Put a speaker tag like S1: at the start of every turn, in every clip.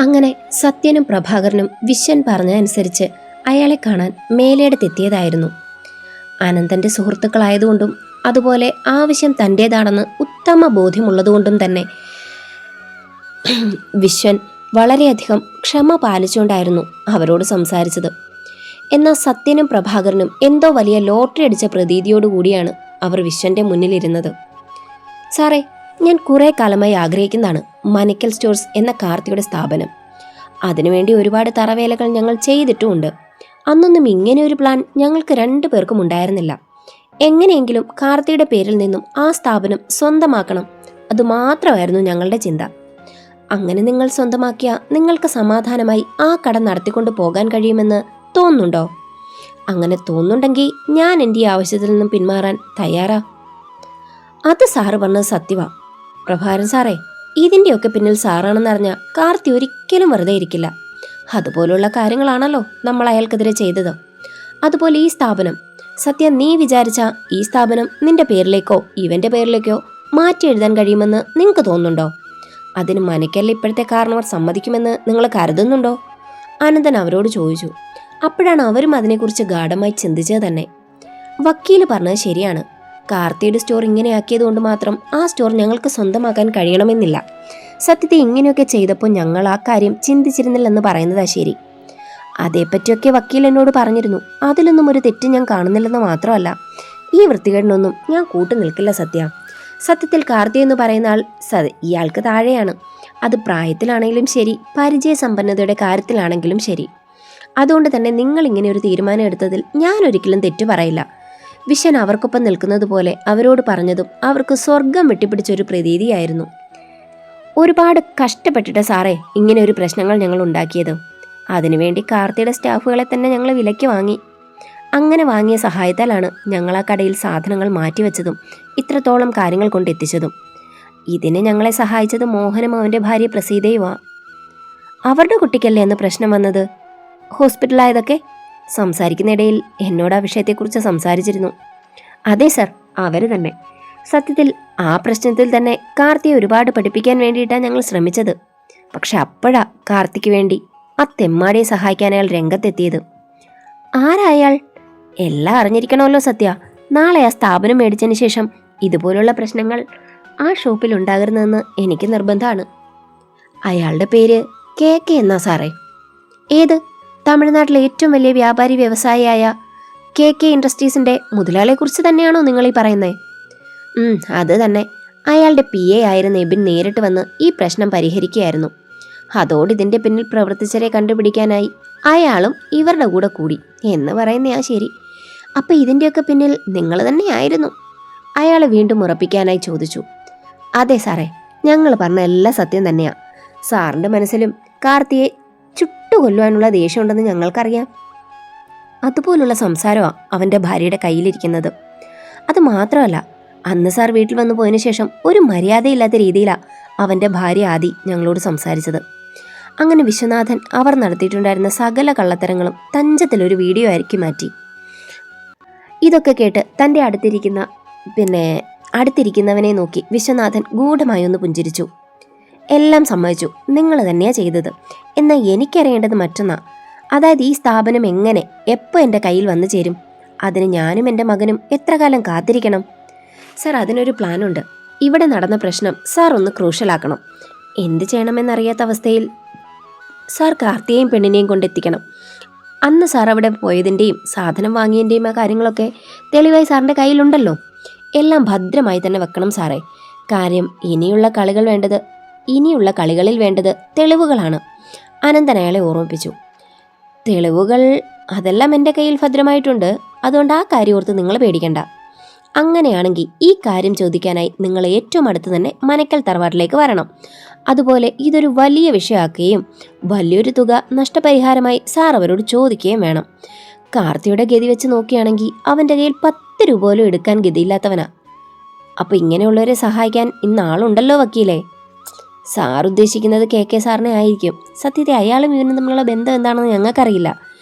S1: അങ്ങനെ സത്യനും പ്രഭാകരനും വിശ്വൻ പറഞ്ഞതനുസരിച്ച് അയാളെ കാണാൻ മേലേടത്തെത്തിയതായിരുന്നു. അനന്തന്റെ സുഹൃത്തുക്കളായതുകൊണ്ടും അതുപോലെ ആവശ്യം തൻ്റേതാണെന്ന് ഉത്തമ ബോധ്യമുള്ളതുകൊണ്ടും തന്നെ വിശ്വൻ വളരെയധികം ക്ഷമ പാലിച്ചുകൊണ്ടായിരുന്നു അവരോട് സംസാരിച്ചത്. എന്നാൽ സത്യനും പ്രഭാകരനും എന്തോ വലിയ ലോട്ടറി അടിച്ച പ്രതീതിയോടുകൂടിയാണ് അവർ വിശ്വന്റെ മുന്നിലിരുന്നത്. സാറേ, ഞാൻ കുറേ കാലമായി ആഗ്രഹിക്കുന്നതാണ് മനക്കൽ സ്റ്റോഴ്സ് എന്ന കാർത്തിയുടെ സ്ഥാപനം. അതിനുവേണ്ടി ഒരുപാട് തറവേലകൾ ഞങ്ങൾ ചെയ്തിട്ടുമുണ്ട്. അന്നൊന്നും ഇങ്ങനെ ഒരു പ്ലാൻ ഞങ്ങൾക്ക് 2 പേർക്കും ഉണ്ടായിരുന്നില്ല. എങ്ങനെയെങ്കിലും കാർത്തിയുടെ പേരിൽ നിന്നും ആ സ്ഥാപനം സ്വന്തമാക്കണം, അതുമാത്രമായിരുന്നു ഞങ്ങളുടെ ചിന്ത. അങ്ങനെ നിങ്ങൾ സ്വന്തമാക്കിയ നിങ്ങൾക്ക് സമാധാനമായി ആ കട നടത്തിക്കൊണ്ട് പോകാൻ കഴിയുമെന്ന് തോന്നുന്നുണ്ടോ? അങ്ങനെ തോന്നുന്നുണ്ടെങ്കിൽ ഞാൻ എൻ്റെ ഈ ആവശ്യത്തിൽ നിന്നും പിന്മാറാൻ തയ്യാറാ. അത് സാറ് പറഞ്ഞത് സത്യവാ പ്രഭാകരൻ സാറേ. ഇതിൻ്റെയൊക്കെ പിന്നിൽ സാറാണെന്നറിഞ്ഞ കാർത്തി ഒരിക്കലും വെറുതെ ഇരിക്കില്ല. അതുപോലുള്ള കാര്യങ്ങളാണല്ലോ നമ്മൾ അയാൾക്കെതിരെ ചെയ്തത്. അതുപോലെ ഈ സ്ഥാപനം, സത്യം നീ വിചാരിച്ച ഈ സ്ഥാപനം നിന്റെ പേരിലേക്കോ ഇവന്റെ പേരിലേക്കോ മാറ്റി എഴുതാൻ കഴിയുമെന്ന് നിങ്ങൾക്ക് തോന്നുന്നുണ്ടോ? അതിന് മനക്കല്ല ഇപ്പോഴത്തെ കാരണവർ സമ്മതിക്കുമെന്ന് നിങ്ങൾ കരുതുന്നുണ്ടോ? അനന്തൻ അവരോട് ചോദിച്ചു. അപ്പോഴാണ് അവരും അതിനെക്കുറിച്ച് ഗാഢമായി ചിന്തിച്ചത് തന്നെ. വക്കീല് പറഞ്ഞത് ശരിയാണ്. കാർത്തിയുടെ സ്റ്റോർ ഇങ്ങനെയാക്കിയതുകൊണ്ട് മാത്രം ആ സ്റ്റോർ ഞങ്ങൾക്ക് സ്വന്തമാക്കാൻ കഴിയണമെന്നില്ല. സത്യത്തെ ഇങ്ങനെയൊക്കെ ചെയ്തപ്പോൾ ഞങ്ങൾ ആ കാര്യം ചിന്തിച്ചിരുന്നില്ലെന്ന് പറയുന്നതാ ശരി. അതേപ്പറ്റിയൊക്കെ വക്കീൽ എന്നോട് പറഞ്ഞിരുന്നു. അതിലൊന്നും ഒരു തെറ്റ് ഞാൻ കാണുന്നില്ലെന്ന് മാത്രമല്ല, ഈ വൃത്തികേടിനൊന്നും ഞാൻ കൂട്ടു നിൽക്കില്ല സത്യ. സത്യത്തിൽ കാർത്തി എന്ന് പറയുന്ന ആൾ ഇയാൾക്ക് താഴെയാണ്. അത് പ്രായത്തിലാണെങ്കിലും ശരി, പരിചയസമ്പന്നതയുടെ കാര്യത്തിലാണെങ്കിലും ശരി. അതുകൊണ്ട് തന്നെ നിങ്ങൾ ഇങ്ങനെ ഒരു തീരുമാനം എടുത്തതിൽ ഞാൻ ഒരിക്കലും തെറ്റു പറയില്ല. വിശ്വൻ അവർക്കൊപ്പം നിൽക്കുന്നത് പോലെ അവരോട് പറഞ്ഞതും അവർക്ക് സ്വർഗം വെട്ടിപ്പിടിച്ചൊരു പ്രതീതിയായിരുന്നു. ഒരുപാട് കഷ്ടപ്പെട്ടിട്ട് സാറേ ഇങ്ങനെ ഒരു പ്രശ്നങ്ങൾ ഞങ്ങൾ ഉണ്ടാക്കിയത്. അതിനുവേണ്ടി കാർത്തിയുടെ സ്റ്റാഫുകളെ തന്നെ ഞങ്ങൾ വിലയ്ക്ക് വാങ്ങി. അങ്ങനെ വാങ്ങിയ സഹായത്താലാണ് ഞങ്ങൾ ആ കടയിൽ സാധനങ്ങൾ മാറ്റിവെച്ചതും ഇത്രത്തോളം കാര്യങ്ങൾ കൊണ്ടെത്തിച്ചതും. ഇതിന് ഞങ്ങളെ സഹായിച്ചത് മോഹനും അവൻ്റെ ഭാര്യ പ്രസീതയുമാ. അവരുടെ കുട്ടിക്കല്ലേ എന്ന് പ്രശ്നം വന്നത്, ഹോസ്പിറ്റലായതൊക്കെ. സംസാരിക്കുന്നിടയിൽ എന്നോട് ആ വിഷയത്തെക്കുറിച്ച് സംസാരിച്ചിരുന്നു. അതെ സർ, അവർ തന്നെ. സത്യത്തിൽ ആ പ്രശ്നത്തിൽ തന്നെ കാർത്തിയെ ഒരുപാട് പഠിപ്പിക്കാൻ വേണ്ടിയിട്ടാണ് ഞങ്ങൾ ശ്രമിച്ചത്. പക്ഷെ അപ്പോഴാ കാർത്തിക്ക് വേണ്ടി ആ തെമ്മാടിയെ സഹായിക്കാൻ അയാൾ രംഗത്തെത്തിയത്. ആരായാൾ? എല്ലാം അറിഞ്ഞിരിക്കണമല്ലോ സത്യ. നാളെ ആ സ്ഥാപനം മേടിച്ചതിന് ശേഷം ഇതുപോലുള്ള പ്രശ്നങ്ങൾ ആ ഷോപ്പിൽ ഉണ്ടാകരുതെന്ന് എനിക്ക് നിർബന്ധമാണ്. അയാളുടെ പേര് KK എന്നാ സാറേ. ഏത്? തമിഴ്നാട്ടിലെ ഏറ്റവും വലിയ വ്യാപാരി വ്യവസായിയായ KK ഇൻഡസ്ട്രീസിൻ്റെ മുതലാളിയെക്കുറിച്ച് തന്നെയാണോ നിങ്ങൾ ഈ പറയുന്നത്? അത് തന്നെ. അയാളുടെ PA ആയിരുന്ന എബിൻ നേരിട്ട് വന്ന് ഈ പ്രശ്നം പരിഹരിക്കുകയായിരുന്നു. അതോടെ ഇതിൻ്റെ പിന്നിൽ പ്രവർത്തിച്ചവരെ കണ്ടുപിടിക്കാനായി അയാളും ഇവരുടെ കൂടെ കൂടി എന്ന് പറയുന്നയാ ശരി. അപ്പം ഇതിൻ്റെയൊക്കെ പിന്നിൽ നിങ്ങൾ തന്നെയായിരുന്നു? അയാൾ വീണ്ടും ഉറപ്പിക്കാനായി ചോദിച്ചു. അതെ സാറേ, ഞങ്ങൾ പറഞ്ഞ എല്ലാ സത്യം തന്നെയാ. സാറിൻ്റെ മനസ്സിലും കാർത്തിയെ ചുട്ടുകൊല്ലുവാനുള്ള ദേഷ്യമുണ്ടെന്ന് ഞങ്ങൾക്കറിയാം. അതുപോലുള്ള സംസാരമാണ് അവൻ്റെ ഭാര്യയുടെ കയ്യിലിരിക്കുന്നത്. അത് മാത്രമല്ല, അന്ന് സാർ വീട്ടിൽ വന്നു പോയതിനു ശേഷം ഒരു മര്യാദയില്ലാത്ത രീതിയിലാണ് അവൻ്റെ ഭാര്യ ആദി ഞങ്ങളോട് സംസാരിച്ചത്. അങ്ങനെ വിശ്വനാഥൻ അവർ നടത്തിയിട്ടുണ്ടായിരുന്ന സകല കള്ളത്തരങ്ങളും തഞ്ചത്തിലൊരു വീഡിയോ ആയിരിക്കും മാറ്റി. ഇതൊക്കെ കേട്ട് തൻ്റെ അടുത്തിരിക്കുന്നവനെ നോക്കി വിശ്വനാഥൻ ഗൂഢമായി ഒന്ന് പുഞ്ചിരിച്ചു. എല്ലാം സമ്മതിച്ചു, നിങ്ങൾ തന്നെയാണ് ചെയ്തത്. എന്നാൽ എനിക്കറിയേണ്ടത് മറ്റൊന്നാ. അതായത് ഈ സ്ഥാപനം എങ്ങനെ എപ്പോൾ എൻ്റെ കയ്യിൽ വന്നു ചേരും? അതിന് ഞാനും എൻ്റെ മകനും എത്ര കാലം കാത്തിരിക്കണം? സാർ, അതിനൊരു പ്ലാനുണ്ട്. ഇവിടെ നടന്ന പ്രശ്നം സാർ ഒന്ന് ക്രൂഷ്യലാക്കണം. എന്ത് ചെയ്യണമെന്നറിയാത്ത അവസ്ഥയിൽ സാർ കാർത്തിയെയും പെണ്ണിനെയും കൊണ്ടെത്തിക്കണം. അന്ന് സാർ അവിടെ പോയതിൻ്റെയും സാധനം വാങ്ങിയതിൻ്റെയും ആ കാര്യങ്ങളൊക്കെ തെളിവായി സാറിൻ്റെ കയ്യിലുണ്ടല്ലോ. എല്ലാം ഭദ്രമായി തന്നെ വെക്കണം സാറേ. കാര്യം ഇനിയുള്ള കളികളിൽ വേണ്ടത് തെളിവുകളാണ്. അനന്തൻ അയാളെ ഓർമ്മിപ്പിച്ചു. തെളിവുകൾ അതെല്ലാം എൻ്റെ കയ്യിൽ ഭദ്രമായിട്ടുണ്ട്. അതുകൊണ്ട് ആ കാര്യം ഓർത്ത് നിങ്ങൾ പേടിക്കണ്ട. അങ്ങനെയാണെങ്കിൽ ഈ കാര്യം ചോദിക്കാനായി നിങ്ങൾ ഏറ്റവും അടുത്ത് തന്നെ മനക്കൽ തറവാട്ടിലേക്ക് വരണം. അതുപോലെ ഇതൊരു വലിയ വിഷയമാക്കുകയും വലിയൊരു തുക നഷ്ടപരിഹാരമായി സാർ അവരോട് ചോദിക്കുകയും വേണം. കാർത്തിയുടെ ഗതി വെച്ച് നോക്കുകയാണെങ്കിൽ അവൻ്റെ കയ്യിൽ 10 രൂപ പോലും എടുക്കാൻ ഗതിയില്ലാത്തവനാ. അപ്പോൾ ഇങ്ങനെയുള്ളവരെ സഹായിക്കാൻ ഇന്നാളുണ്ടല്ലോ വക്കീലേ. സാർ ഉദ്ദേശിക്കുന്നത് KK സാറിനെ ആയിരിക്കും. സത്യത്തെ അയാളും ഇവനും തമ്മിലുള്ള ബന്ധം എന്താണെന്ന് ഞങ്ങൾക്കറിയില്ല.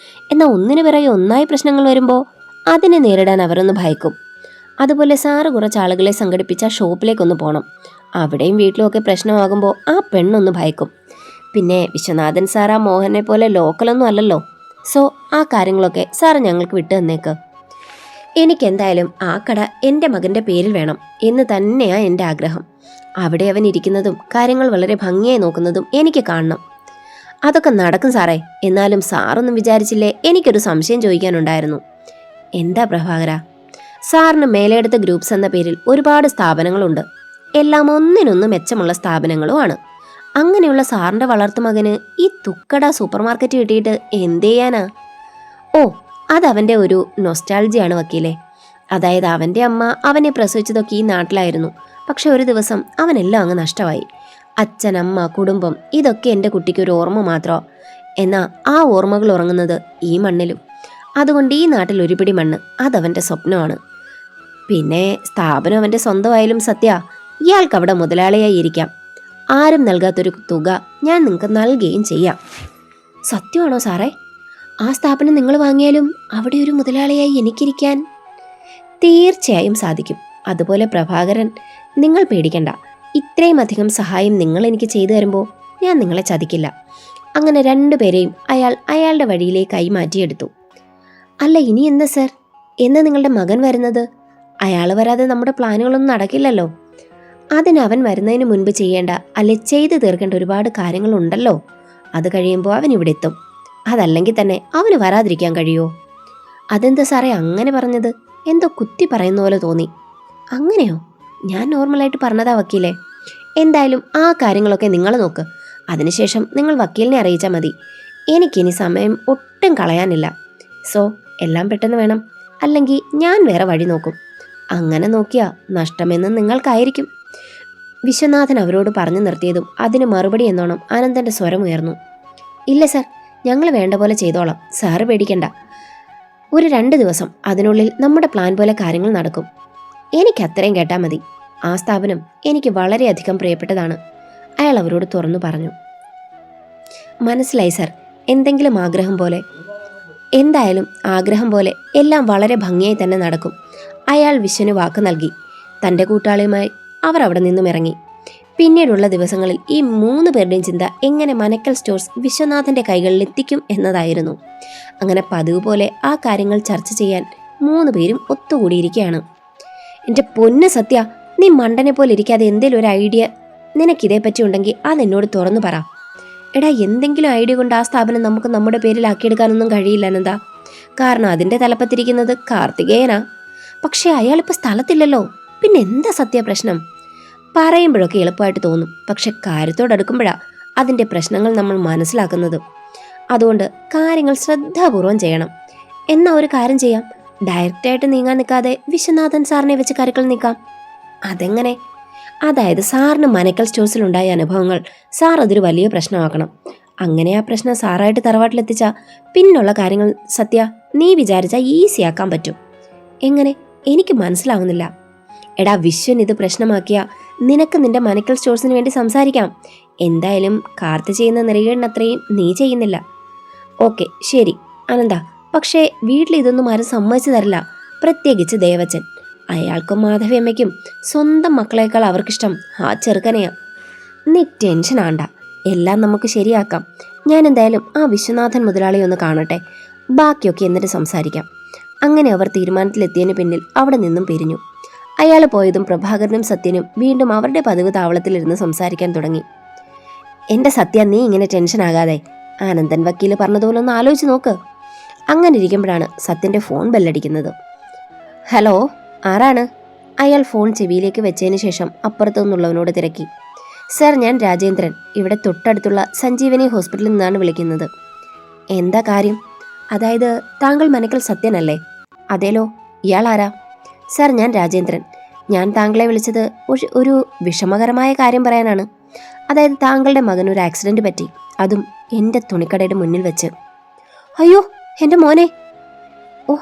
S1: എന്നാൽ ഒന്നിനു പിറകെ ഒന്നായി പ്രശ്നങ്ങൾ വരുമ്പോൾ അതിനെ നേരിടാൻ അവരൊന്ന് ഭയക്കും. അതുപോലെ സാറ് കുറച്ച് ആളുകളെ സംഘടിപ്പിച്ച ഷോപ്പിലേക്കൊന്ന് പോകണം. അവിടെയും വീട്ടിലുമൊക്കെ പ്രശ്നമാകുമ്പോൾ ആ പെണ്ണൊന്ന് ഭയക്കും. പിന്നെ വിശ്വനാഥൻ സാർ ആ മോഹനെ പോലെ ലോക്കലൊന്നും അല്ലല്ലോ. സോ ആ കാര്യങ്ങളൊക്കെ സാറ് ഞങ്ങൾക്ക് വിട്ടു തന്നേക്ക്. എനിക്കെന്തായാലും ആ കട എൻ്റെ മകൻ്റെ പേരിൽ വേണം എന്ന് തന്നെയാ എൻ്റെ ആഗ്രഹം. അവിടെ അവൻ ഇരിക്കുന്നതും കാര്യങ്ങൾ വളരെ ഭംഗിയായി നോക്കുന്നതും എനിക്ക് കാണണം. അതൊക്കെ നടക്കും സാറേ. എന്നാലും സാറൊന്നും വിചാരിച്ചില്ലേ, എനിക്കൊരു സംശയം ചോദിക്കാനുണ്ടായിരുന്നു. എന്താ പ്രഭാകര? സാറിന് മേലെടുത്ത ഗ്രൂപ്പ്സ് എന്ന പേരിൽ ഒരുപാട് സ്ഥാപനങ്ങളുണ്ട്. എല്ലാം ഒന്നിനൊന്നും മെച്ചമുള്ള സ്ഥാപനങ്ങളുമാണ്. അങ്ങനെയുള്ള സാറിന്റെ വളർത്തുമകന് ഈ തുക്കട സൂപ്പർ മാർക്കറ്റ് കിട്ടിയിട്ട് എന്ത് ചെയ്യാനാ? ഓ, അതവന്റെ ഒരു നൊസ്റ്റാൾജിയാണ് വക്കീലെ. അതായത് അവന്റെ അമ്മ അവനെ പ്രസവിച്ചതൊക്കെ ഈ നാട്ടിലായിരുന്നു. പക്ഷെ ഒരു ദിവസം അവനെല്ലാം അങ്ങ് നഷ്ടമായി. അച്ഛൻ, അമ്മ, കുടുംബം ഇതൊക്കെ എൻ്റെ കുട്ടിക്ക് ഒരു ഓർമ്മ മാത്രമോ. എന്നാ ആ ഓർമ്മകൾ ഉറങ്ങുന്നത് ഈ മണ്ണിലും. അതുകൊണ്ട് ഈ നാട്ടിൽ ഒരു പിടി മണ്ണ് അതവൻ്റെ സ്വപ്നമാണ്. പിന്നെ സ്ഥാപനം അവൻ്റെ സ്വന്തമായാലും സത്യ, ഇയാൾക്ക് അവിടെ മുതലാളിയായി ഇരിക്കാം. ആരും നൽകാത്തൊരു തുക ഞാൻ നിങ്ങൾക്ക് നൽകുകയും ചെയ്യാം. സത്യമാണോ സാറേ? ആ സ്ഥാപനം നിങ്ങൾ വാങ്ങിയാലും അവിടെ ഒരു മുതലാളിയായി എനിക്കിരിക്കാൻ? തീർച്ചയായും സാധിക്കും. അതുപോലെ പ്രഭാകരൻ, നിങ്ങൾ പേടിക്കണ്ട. ഇത്രയും അധികം സഹായം നിങ്ങൾ എനിക്ക് ചെയ്തു തരുമ്പോൾ ഞാൻ നിങ്ങളെ ചതിക്കില്ല. അങ്ങനെ രണ്ടുപേരെയും അയാൾ അയാളുടെ വഴിയിലേക്ക് കൈമാറ്റിയെടുത്തു. അല്ല, ഇനി എന്താ സർ? എന്നാ നിങ്ങളുടെ മകൻ വരുന്നത്? അയാൾ വരാതെ നമ്മുടെ പ്ലാനുകളൊന്നും നടക്കില്ലല്ലോ. അതിനവൻ വരുന്നതിന് മുൻപ് ചെയ്യേണ്ട, അല്ലെ ചെയ്തു തീർക്കേണ്ട ഒരുപാട് കാര്യങ്ങളുണ്ടല്ലോ. അത് കഴിയുമ്പോൾ അവൻ ഇവിടെ എത്തും. അതല്ലെങ്കിൽ തന്നെ അവന് വരാതിരിക്കാൻ കഴിയുമോ? അതെന്താ സാറേ അങ്ങനെ പറഞ്ഞത്? എന്തോ കുത്തി പറയുന്ന പോലെ തോന്നി. അങ്ങനെയോ? ഞാൻ നോർമലായിട്ട് പറഞ്ഞതാ വക്കീലെ. എന്തായാലും ആ കാര്യങ്ങളൊക്കെ നിങ്ങൾ നോക്ക്. അതിനുശേഷം നിങ്ങൾ വക്കീലിനെ അറിയിച്ചാൽ മതി. എനിക്കിനി സമയം ഒട്ടും കളയാനില്ല. സോ എല്ലാം പെട്ടെന്ന് വേണം, അല്ലെങ്കിൽ ഞാൻ വേറെ വഴി നോക്കും. അങ്ങനെ നോക്കിയാ നഷ്ടമെന്ന് നിങ്ങൾക്കായിരിക്കും. വിശ്വനാഥൻ അവരോട് പറഞ്ഞു നിർത്തിയതും അതിന് മറുപടി എന്നോണം ആനന്ദന്റെ സ്വരമുയർന്നു. ഇല്ല സർ, ഞങ്ങൾ വേണ്ട പോലെ ചെയ്തോളാം. സാറ് പേടിക്കണ്ട. ഒരു 2 ദിവസം, അതിനുള്ളിൽ നമ്മുടെ പ്ലാൻ പോലെ കാര്യങ്ങൾ നടക്കും. എനിക്ക് അത്രയും കേട്ടാൽ മതി. ആ സ്ഥാപനം എനിക്ക് വളരെയധികം പ്രിയപ്പെട്ടതാണ്, അയാൾ അവരോട് തുറന്നു പറഞ്ഞു. മനസ്സിലായി സർ. എന്തെങ്കിലും ആഗ്രഹം പോലെ? എന്തായാലും ആഗ്രഹം പോലെ എല്ലാം വളരെ ഭംഗിയായി തന്നെ നടക്കും. അയാൾ വിശ്വന് വാക്ക് നൽകി. തൻ്റെ കൂട്ടാളിയുമായി അവർ അവിടെ നിന്നും ഇറങ്ങി. പിന്നീടുള്ള ദിവസങ്ങളിൽ ഈ 3 പേരുടെയും ചിന്ത എങ്ങനെ മനക്കൽ സ്റ്റോഴ്സ് വിശ്വനാഥന്റെ കൈകളിൽ എത്തിക്കും എന്നതായിരുന്നു. അങ്ങനെ പതിവ് പോലെ ആ കാര്യങ്ങൾ ചർച്ച ചെയ്യാൻ 3 പേരും ഒത്തുകൂടിയിരിക്കുകയാണ്. എൻ്റെ പൊന്ന് സത്യ, നീ മണ്ടനെ പോലെ ഇരിക്കാതെ എന്തെങ്കിലും ഒരു ഐഡിയ നിനക്കിതേപ്പറ്റി ഉണ്ടെങ്കിൽ അതെന്നോട് തുറന്നു പറ. എടാ, എന്തെങ്കിലും ഐഡിയ കൊണ്ട് ആ സ്ഥാപനം നമുക്ക് നമ്മുടെ പേരിലാക്കിയെടുക്കാനൊന്നും കഴിയില്ല എന്താ? കാരണം അതിൻ്റെ തലപ്പത്തിരിക്കുന്നത് കാർത്തികേയനാ. പക്ഷെ അയാളിപ്പോൾ സ്ഥലത്തില്ലല്ലോ. പിന്നെ എന്താ സത്യ പ്രശ്നം? പറയുമ്പോഴൊക്കെ എളുപ്പമായിട്ട് തോന്നും, പക്ഷെ കാര്യത്തോടടുക്കുമ്പോഴാ അതിൻ്റെ പ്രശ്നങ്ങൾ നമ്മൾ മനസ്സിലാക്കുന്നത്. അതുകൊണ്ട് കാര്യങ്ങൾ ശ്രദ്ധാപൂർവം ചെയ്യണം. എന്നാ ഒരു കാര്യം ചെയ്യാം, ഡയറക്റ്റായിട്ട് നീങ്ങാൻ നിൽക്കാതെ വിശ്വനാഥൻ സാറിനെ വെച്ച് കാര്യങ്ങൾ നീക്കാം. അതെങ്ങനെ? അതായത് സാറിന് മനക്കൽ സ്റ്റോഴ്സിലുണ്ടായ അനുഭവങ്ങൾ സാർ അതൊരു വലിയ പ്രശ്നമാക്കണം. അങ്ങനെ ആ പ്രശ്നം സാറായിട്ട് തറവാട്ടിലെത്തിച്ചാൽ പിന്നുള്ള കാര്യങ്ങൾ സത്യ നീ വിചാരിച്ചാൽ ഈസിയാക്കാൻ പറ്റും. എങ്ങനെ? എനിക്ക് മനസ്സിലാവുന്നില്ല. എടാ, വിശ്വൻ ഇത് പ്രശ്നമാക്കിയ നിനക്ക് നിന്റെ മനക്കൽ സ്റ്റോഴ്സിന് വേണ്ടി സംസാരിക്കാം. എന്തായാലും കാർത്തി ചെയ്യുന്ന നിറയേണ്ടത്രയും നീ ചെയ്യുന്നില്ല. ഓക്കെ, ശരി അനന്ത. പക്ഷേ വീട്ടിൽ ഇതൊന്നും ആരും സമ്മതിച്ചു തരില്ല, പ്രത്യേകിച്ച് ദേവച്ചൻ. അയാൾക്കും മാധവിയമ്മയ്ക്കും സ്വന്തം മക്കളേക്കാൾ അവർക്കിഷ്ടം ആ ചെറുക്കനെയാ. നീ ടെൻഷൻ ആണ്ട, എല്ലാം നമുക്ക് ശരിയാക്കാം. ഞാൻ എന്തായാലും ആ വിശ്വനാഥൻ മുതലാളി ഒന്ന് കാണട്ടെ, ബാക്കിയൊക്കെ എന്നിട്ട് സംസാരിക്കാം. അങ്ങനെ അവർ തീരുമാനത്തിലെത്തിയതിന് പിന്നിൽ അവിടെ നിന്നും പിരിഞ്ഞു. അയാൾ പോയതും പ്രഭാകരനും സത്യനും വീണ്ടും അവരുടെ പതിവ് താവളത്തിലിരുന്ന് സംസാരിക്കാൻ തുടങ്ങി. എൻ്റെ സത്യ, നീ ഇങ്ങനെ ടെൻഷൻ ആകാതെ. ആനന്ദൻ വക്കീല് പറഞ്ഞതുപോലെ ഒന്ന് ആലോചിച്ച് നോക്ക്. അങ്ങനെ ഇരിക്കുമ്പോഴാണ് സത്യൻ്റെ ഫോൺ ബെല്ലടിക്കുന്നത്. ഹലോ, ആരാണ്? അയാൾ ഫോൺ ചെവിയിലേക്ക് വെച്ചതിന് ശേഷം അപ്പുറത്തു നിന്നുള്ളവനോട് തിരക്കി. സർ, ഞാൻ രാജേന്ദ്രൻ. ഇവിടെ തൊട്ടടുത്തുള്ള സഞ്ജീവനി ഹോസ്പിറ്റലിൽ നിന്നാണ് വിളിക്കുന്നത്. എന്താ കാര്യം? അതായത് താങ്കൾ മനക്കൽ സത്യനല്ലേ? അതേലോ. ഇയാൾ ആരാ? സർ, ഞാൻ രാജേന്ദ്രൻ. ഞാൻ താങ്കളെ വിളിച്ചത് ഒരു വിഷമകരമായ കാര്യം പറയാനാണ്. അതായത് താങ്കളുടെ മകൻ ഒരു ആക്സിഡന്റ് പറ്റി, അതും എൻ്റെ തുണിക്കടയുടെ മുന്നിൽ വെച്ച്. അയ്യോ, എൻ്റെ മോനെ! ഓ,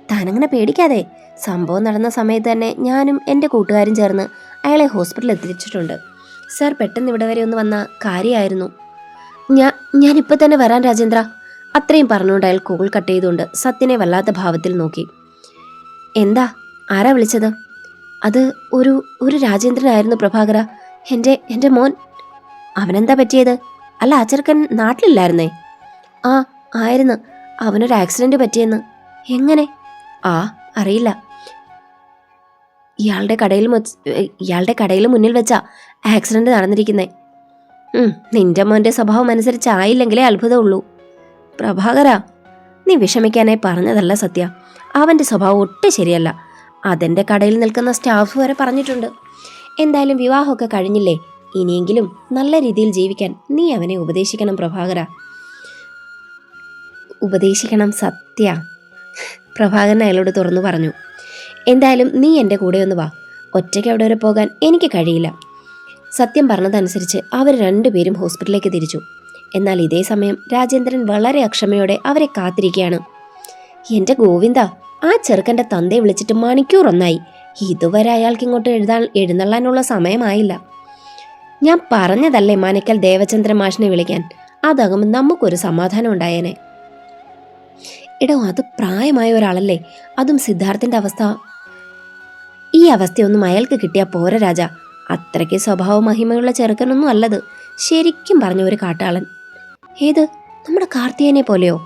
S1: താനങ്ങനെ പേടിക്കാതെ. സംഭവം നടന്ന സമയത്ത് തന്നെ ഞാനും എൻ്റെ കൂട്ടുകാരും ചേർന്ന് അയാളെ ഹോസ്പിറ്റലിൽ എത്തിച്ചിട്ടുണ്ട്. സർ, പെട്ടെന്ന് ഇവിടെ വരെ ഒന്ന് വന്ന കാര്യമായിരുന്നു. ഞാനിപ്പോൾ തന്നെ വരാൻ രാജേന്ദ്ര. അത്രയും പറഞ്ഞുകൊണ്ട് അയാൾ കോൾ കട്ട് ചെയ്തുകൊണ്ട് സത്യനെ വല്ലാത്ത ഭാവത്തിൽ നോക്കി. എന്താ? ആരാ വിളിച്ചത്? അത് ഒരു രാജേന്ദ്രനായിരുന്നു പ്രഭാകര, എൻ്റെ മോൻ. അവനെന്താ പറ്റിയത്? അല്ല, ആ ചെറുക്കൻ നാട്ടിലില്ലായിരുന്നേ? ആ, ആയിരുന്നു. അവനൊരു ആക്സിഡന്റ് പറ്റിയെന്ന്. എങ്ങനെ? ആ, അറിയില്ല. ഇയാളുടെ കടയിൽ മുന്നിൽ വെച്ചാ ആക്സിഡന്റ് നടന്നിരിക്കുന്നേ. നിന്റെ മോന്റെ സ്വഭാവം അനുസരിച്ചായില്ലെങ്കിലേ അത്ഭുതമുള്ളൂ. പ്രഭാകര, നീ വിഷമിക്കാനായി പറഞ്ഞതല്ല സത്യ. അവന്റെ സ്വഭാവം ഒട്ടും ശരിയല്ല. അതെന്റെ കടയിൽ നിൽക്കുന്ന സ്റ്റാഫ് വരെ പറഞ്ഞിട്ടുണ്ട്. എന്തായാലും വിവാഹമൊക്കെ കഴിഞ്ഞില്ലേ, ഇനിയെങ്കിലും നല്ല രീതിയിൽ ജീവിക്കാൻ നീ അവനെ ഉപദേശിക്കണം പ്രഭാകര. ഉപദേശിക്കണം സത്യ, പ്രഭാകരൻ അയാളോട് തുറന്നു പറഞ്ഞു. എന്തായാലും നീ എൻ്റെ കൂടെ ഒന്ന് വാ. ഒറ്റയ്ക്ക് അവിടെ വരെ പോകാൻ എനിക്ക് കഴിയില്ല. സത്യം പറഞ്ഞതനുസരിച്ച് അവർ രണ്ടുപേരും ഹോസ്പിറ്റലിലേക്ക് തിരിച്ചു. എന്നാൽ ഇതേ സമയം രാജേന്ദ്രൻ വളരെ അക്ഷമയോടെ അവരെ കാത്തിരിക്കുകയാണ്. എൻ്റെ ഗോവിന്ദ, ആ ചെറുക്കൻ്റെ തന്തയെ വിളിച്ചിട്ട് മണിക്കൂറൊന്നായി. ഇതുവരെ അയാൾക്ക് ഇങ്ങോട്ട് എഴുന്നള്ളാനുള്ള സമയമായില്ല. ഞാൻ പറഞ്ഞതല്ലേ മനക്കൽ ദേവചന്ദ്രൻ മാഷിനെ വിളിക്കാൻ. അതാകുമ്പോൾ നമുക്കൊരു സമാധാനം ഉണ്ടായേനെ. എടോ, അത് പ്രായമായ ഒരാളല്ലേ, അതും സിദ്ധാർത്ഥിന്റെ അവസ്ഥ. ഈ അവസ്ഥയൊന്നും അയാൾക്ക് കിട്ടിയാൽ പോരാ രാജ. അത്രയ്ക്ക് സ്വഭാവ മഹിമയുള്ള ചെറുക്കനൊന്നും അല്ലത്. ശരിക്കും പറഞ്ഞ ഒരു കാട്ടാളൻ. ഏത്, നമ്മുടെ കാർത്തികനെ പോലെയോ?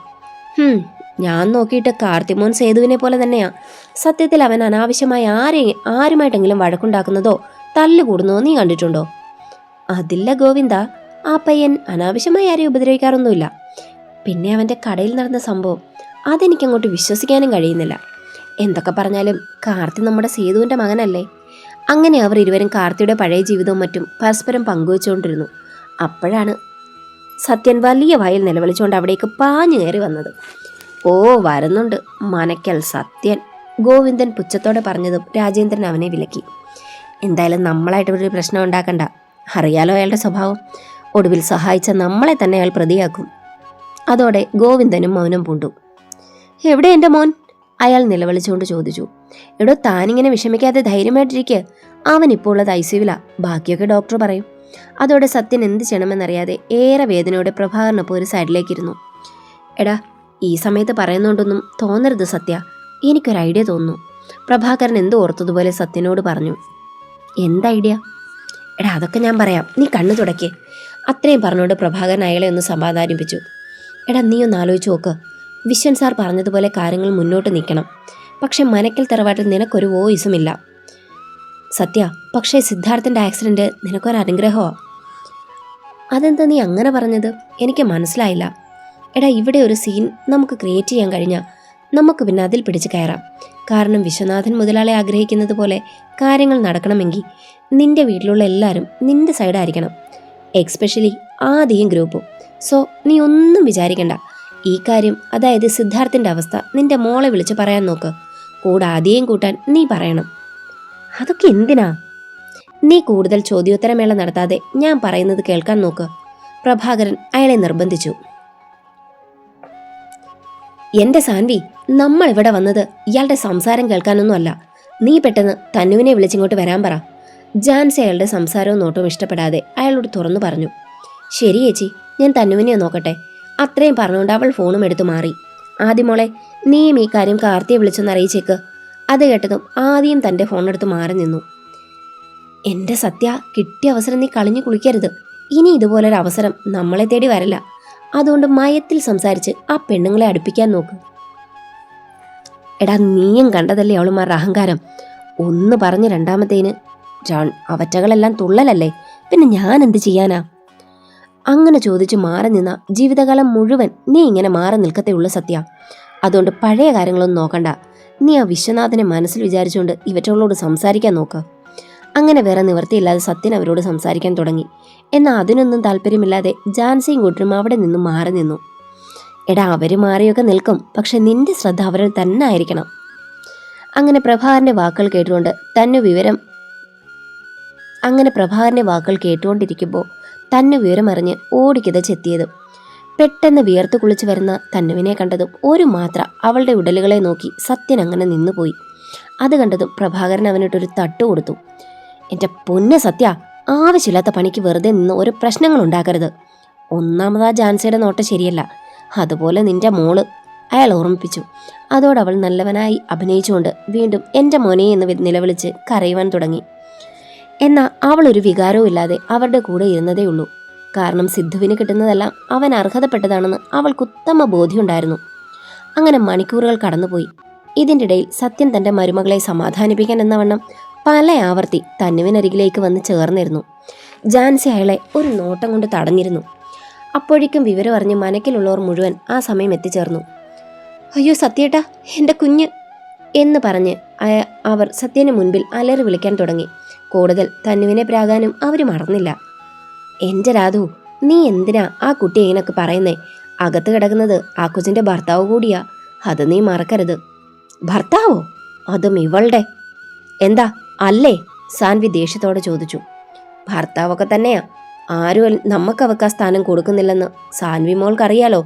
S1: ഞാൻ നോക്കിയിട്ട് കാർത്തിമോൻ സേതുവിനെ പോലെ തന്നെയാ. സത്യത്തിൽ അവൻ അനാവശ്യമായി ആരുമായിട്ടെങ്കിലും വഴക്കുണ്ടാക്കുന്നതോ തല്ലുകൂടുന്നതോ നീ കണ്ടിട്ടുണ്ടോ? അതില്ല ഗോവിന്ദ, ആ പയ്യൻ അനാവശ്യമായി ആരെയും ഉപദ്രവിക്കാറൊന്നുമില്ല. പിന്നെ അവൻ്റെ കടയിൽ നടന്ന സംഭവം, അതെനിക്കങ്ങോട്ട് വിശ്വസിക്കാനും കഴിയുന്നില്ല. എന്തൊക്കെ പറഞ്ഞാലും കാർത്തി നമ്മുടെ സേതുവിൻ്റെ മകനല്ലേ. അങ്ങനെ അവർ ഇരുവരും കാർത്തിയുടെ പഴയ ജീവിതവും മറ്റും പരസ്പരം പങ്കുവെച്ചുകൊണ്ടിരുന്നു. അപ്പോഴാണ് സത്യൻ വലിയ വായിൽ നിലവിളിച്ചുകൊണ്ട് അവിടേക്ക് പാഞ്ഞു കയറി വന്നത്. ഓ, വരുന്നുണ്ട് മനക്കൽ സത്യൻ, ഗോവിന്ദൻ പുച്ഛത്തോടെ പറഞ്ഞതും രാജേന്ദ്രൻ അവനെ വിലക്കി. എന്തായാലും നമ്മളായിട്ട് ഒരു പ്രശ്നം ഉണ്ടാക്കണ്ട. അറിയാലോ അയാളുടെ സ്വഭാവം. ഒടുവിൽ സഹായിച്ച നമ്മളെ തന്നെ അയാൾ പ്രതിയാക്കും. അതോടെ ഗോവിന്ദനും മൗനം പൂണ്ടു. എവിടെ എൻ്റെ മോൻ? അയാൾ നിലവിളിച്ചുകൊണ്ട് ചോദിച്ചു. എടോ, താനിങ്ങനെ വിഷമിക്കാതെ ധൈര്യമായിട്ടിരിക്കുക. അവൻ ഇപ്പോൾ ഉള്ളത് ICUവിലാ. ബാക്കിയൊക്കെ ഡോക്ടർ പറയും. അതോടെ സത്യൻ എന്ത് ചെയ്യണമെന്നറിയാതെ ഏറെ വേദനയോടെ പ്രഭാകരനൊപ്പം ഒരു സൈഡിലേക്കിരുന്നു. എടാ, ഈ സമയത്ത് പറയുന്നോണ്ടൊന്നും തോന്നരുത് സത്യ. എനിക്കൊരു ഐഡിയ തോന്നുന്നു. പ്രഭാകരൻ എന്തോ ഓർത്തതുപോലെ സത്യനോട് പറഞ്ഞു. എന്ത് ഐഡിയ? എടാ, അതൊക്കെ ഞാൻ പറയാം, നീ കണ്ണു തുടക്കേ. അത്രയും പറഞ്ഞുകൊണ്ട് പ്രഭാകരൻ അയാളെ ഒന്ന് സമാധാനിപ്പിച്ചു. എടാ, നീ ഒന്ന് ആലോചിച്ച് നോക്ക്. വിശ്വൻ സാർ പറഞ്ഞതുപോലെ കാര്യങ്ങൾ മുന്നോട്ട് നീക്കണം. പക്ഷെ മനക്കൽ തറവാട്ടിൽ നിനക്കൊരു വോയിസും ഇല്ല സത്യ. പക്ഷേ സിദ്ധാർത്ഥൻ്റെ ആക്സിഡൻറ്റ് നിനക്കൊരു അനുഗ്രഹമോ? അതെന്താ നീ അങ്ങനെ പറഞ്ഞത്? എനിക്ക് മനസ്സിലായില്ല. എടാ, ഇവിടെ ഒരു സീൻ നമുക്ക് ക്രിയേറ്റ് ചെയ്യാൻ കഴിഞ്ഞാൽ നമുക്ക് പിന്നെ അതിൽ പിടിച്ച് കയറാം. കാരണം വിശ്വനാഥൻ മുതലാളി ആഗ്രഹിക്കുന്നത് പോലെ കാര്യങ്ങൾ നടക്കണമെങ്കിൽ നിന്റെ വീട്ടിലുള്ള എല്ലാവരും നിന്റെ സൈഡായിരിക്കണം, എക്സ്പെഷ്യലി ആദ്യം ഗ്രൂപ്പും. സോ നീ ഒന്നും വിചാരിക്കണ്ട. ഈ കാര്യം, അതായത് സിദ്ധാർത്ഥിൻ്റെ അവസ്ഥ നിന്റെ മോളെ വിളിച്ച് പറയാൻ നോക്ക്. കൂടെ ആദ്യം കൂട്ടാൻ നീ പറയണം. അതൊക്കെ എന്തിനാ? നീ കൂടുതൽ ചോദ്യോത്തരമേള നടത്താതെ ഞാൻ പറയുന്നത് കേൾക്കാൻ നോക്ക്. പ്രഭാകരൻ അയാളെ നിർബന്ധിച്ചു. എന്റെ സാൻവി, നമ്മൾ ഇവിടെ വന്നത് ഇയാളുടെ സംസാരം കേൾക്കാനൊന്നും അല്ല. നീ പെട്ടെന്ന് തന്നുവിനെ വിളിച്ചിങ്ങോട്ട് വരാൻ പറ. ജാൻസി അയാളുടെ സംസാരവും നോട്ടവും ഇഷ്ടപ്പെടാതെ അയാളോട് തുറന്നു പറഞ്ഞു. ശരി ചേച്ചി, ഞാൻ തന്നുവിനെ നോക്കട്ടെ. അത്രയും പറഞ്ഞുകൊണ്ട് അവൾ ഫോണും എടുത്തു മാറി. ആദ്യം മോളെ, നീയും ഈ കാര്യം കാർത്തിയെ വിളിച്ചൊന്ന് അറിയിച്ചേക്ക്. അത് കേട്ടതും ആദ്യം തൻ്റെ ഫോണെടുത്ത് മാറി നിന്നു. എൻ്റെ സത്യ, കിട്ടിയ അവസരം നീ കളിഞ്ഞു കുളിക്കരുത്. ഇനി ഇതുപോലൊരു അവസരം നമ്മളെ തേടി വരില്ല. അതുകൊണ്ട് മയത്തിൽ സംസാരിച്ച് ആ പെണ്ണുങ്ങളെ അടുപ്പിക്കാൻ നോക്ക്. എടാ, നീയും കണ്ടതല്ലേ അവളുമാരുടെ അഹങ്കാരം. ഒന്ന് പറഞ്ഞ് രണ്ടാമത്തേന് അവറ്റകളെല്ലാം തുള്ളലല്ലേ. പിന്നെ ഞാൻ എന്ത് ചെയ്യാനാ? അങ്ങനെ ചോദിച്ച് മാറി നിന്ന ജീവിതകാലം മുഴുവൻ നീ ഇങ്ങനെ മാറി നിൽക്കത്തേ ഉള്ളു സത്യ. അതുകൊണ്ട് പഴയ കാര്യങ്ങളൊന്നും നോക്കണ്ട. നീ ആ വിശ്വനാഥനെ മനസ്സിൽ വിചാരിച്ചുകൊണ്ട് ഇവറ്റകളോട് സംസാരിക്കാൻ നോക്ക്. അങ്ങനെ വേറെ നിവൃത്തിയില്ലാതെ സത്യൻ അവരോട് സംസാരിക്കാൻ തുടങ്ങി. എന്നാൽ അതിനൊന്നും താല്പര്യമില്ലാതെ ജാൻസിയും കൂട്ടരും അവിടെ നിന്നും മാറി നിന്നു. എടാ, അവർ മാറിയൊക്കെ നിൽക്കും, പക്ഷെ നിന്റെ ശ്രദ്ധ അവരിൽ തന്നെ ആയിരിക്കണം. അങ്ങനെ പ്രഭാകരന്റെ വാക്കുകൾ കേട്ടുകൊണ്ടിരിക്കുമ്പോൾ തന്നെ വിവരമറിഞ്ഞ് ഓടിക്കിതച്ചെത്തിയത്. പെട്ടെന്ന് വിയർത്തു കുളിച്ചു വരുന്ന തന്നുവിനെ കണ്ടതും ഒരു മാത്ര അവളുടെ ഉടലുകളെ നോക്കി സത്യൻ അങ്ങനെ നിന്നുപോയി. അത് കണ്ടതും പ്രഭാകരൻ അവനിട്ടൊരു തട്ടു കൊടുത്തു. എൻ്റെ പൊന്നെ സത്യ, ആവശ്യമില്ലാത്ത പണിക്ക് വെറുതെ നിന്ന് ഒരു പ്രശ്നങ്ങൾ ഉണ്ടാക്കരുത്. ഒന്നാമതാ ജാൻസിയുടെ നോട്ടം ശരിയല്ല, അതുപോലെ നിന്റെ മോള്, അയാൾ ഓർമ്മിപ്പിച്ചു. അതോടവൾ നല്ലവനായി അഭിനയിച്ചുകൊണ്ട് വീണ്ടും എൻ്റെ മോനെ എന്ന് നിലവിളിച്ച് കരയുവാൻ തുടങ്ങി. എന്നാൽ അവൾ ഒരു വികാരവും ഇല്ലാതെ അവരുടെ കൂടെ ഇരുന്നതേ ഉള്ളൂ. കാരണം സിദ്ധുവിന് കിട്ടുന്നതെല്ലാം അവൻ അർഹതപ്പെട്ടതാണെന്ന് അവൾക്ക് ഉത്തമ ബോധ്യമുണ്ടായിരുന്നു. അങ്ങനെ മണിക്കൂറുകൾ കടന്നുപോയി. ഇതിൻ്റെ ഇടയിൽ സത്യൻ തൻ്റെ മരുമകളെ സമാധാനിപ്പിക്കാൻ എന്നവണ്ണം പല ആവർത്തി തന്നുവിനരികിലേക്ക് വന്ന് ചേർന്നിരുന്നു. ജാൻസി അയാളെ ഒരു നോട്ടം കൊണ്ട് തടഞ്ഞിരുന്നു. അപ്പോഴേക്കും വിവരം അറിഞ്ഞ് മനക്കിലുള്ളവർ മുഴുവൻ ആ സമയം എത്തിച്ചേർന്നു. അയ്യോ സത്യേട്ടാ, എൻ്റെ കുഞ്ഞ് എന്ന് പറഞ്ഞ് അവർ സത്യന് മുൻപിൽ അലറി വിളിക്കാൻ തുടങ്ങി. കൂടുതൽ തന്നുവിനെ പ്രാകാനും അവർ മറന്നില്ല. എൻ്റെ രാധു, നീ എന്തിനാ ആ കുട്ടി ഇങ്ങനൊക്കെ പറയുന്നേ? അകത്ത് കിടക്കുന്നത് ആ കൊച്ചിൻ്റെ ഭർത്താവ് കൂടിയാ, അത് നീ മറക്കരുത്. ഭർത്താവോ? അതും ഇവളുടെ? എന്താ അല്ലേ? സാൻവി ദേഷ്യത്തോടെ ചോദിച്ചു. ഭർത്താവൊക്കെ തന്നെയാ, ആരും നമുക്കവക്ക് ആ സ്ഥാനം കൊടുക്കുന്നില്ലെന്ന് സാൻവി മോൾക്കറിയാലോ.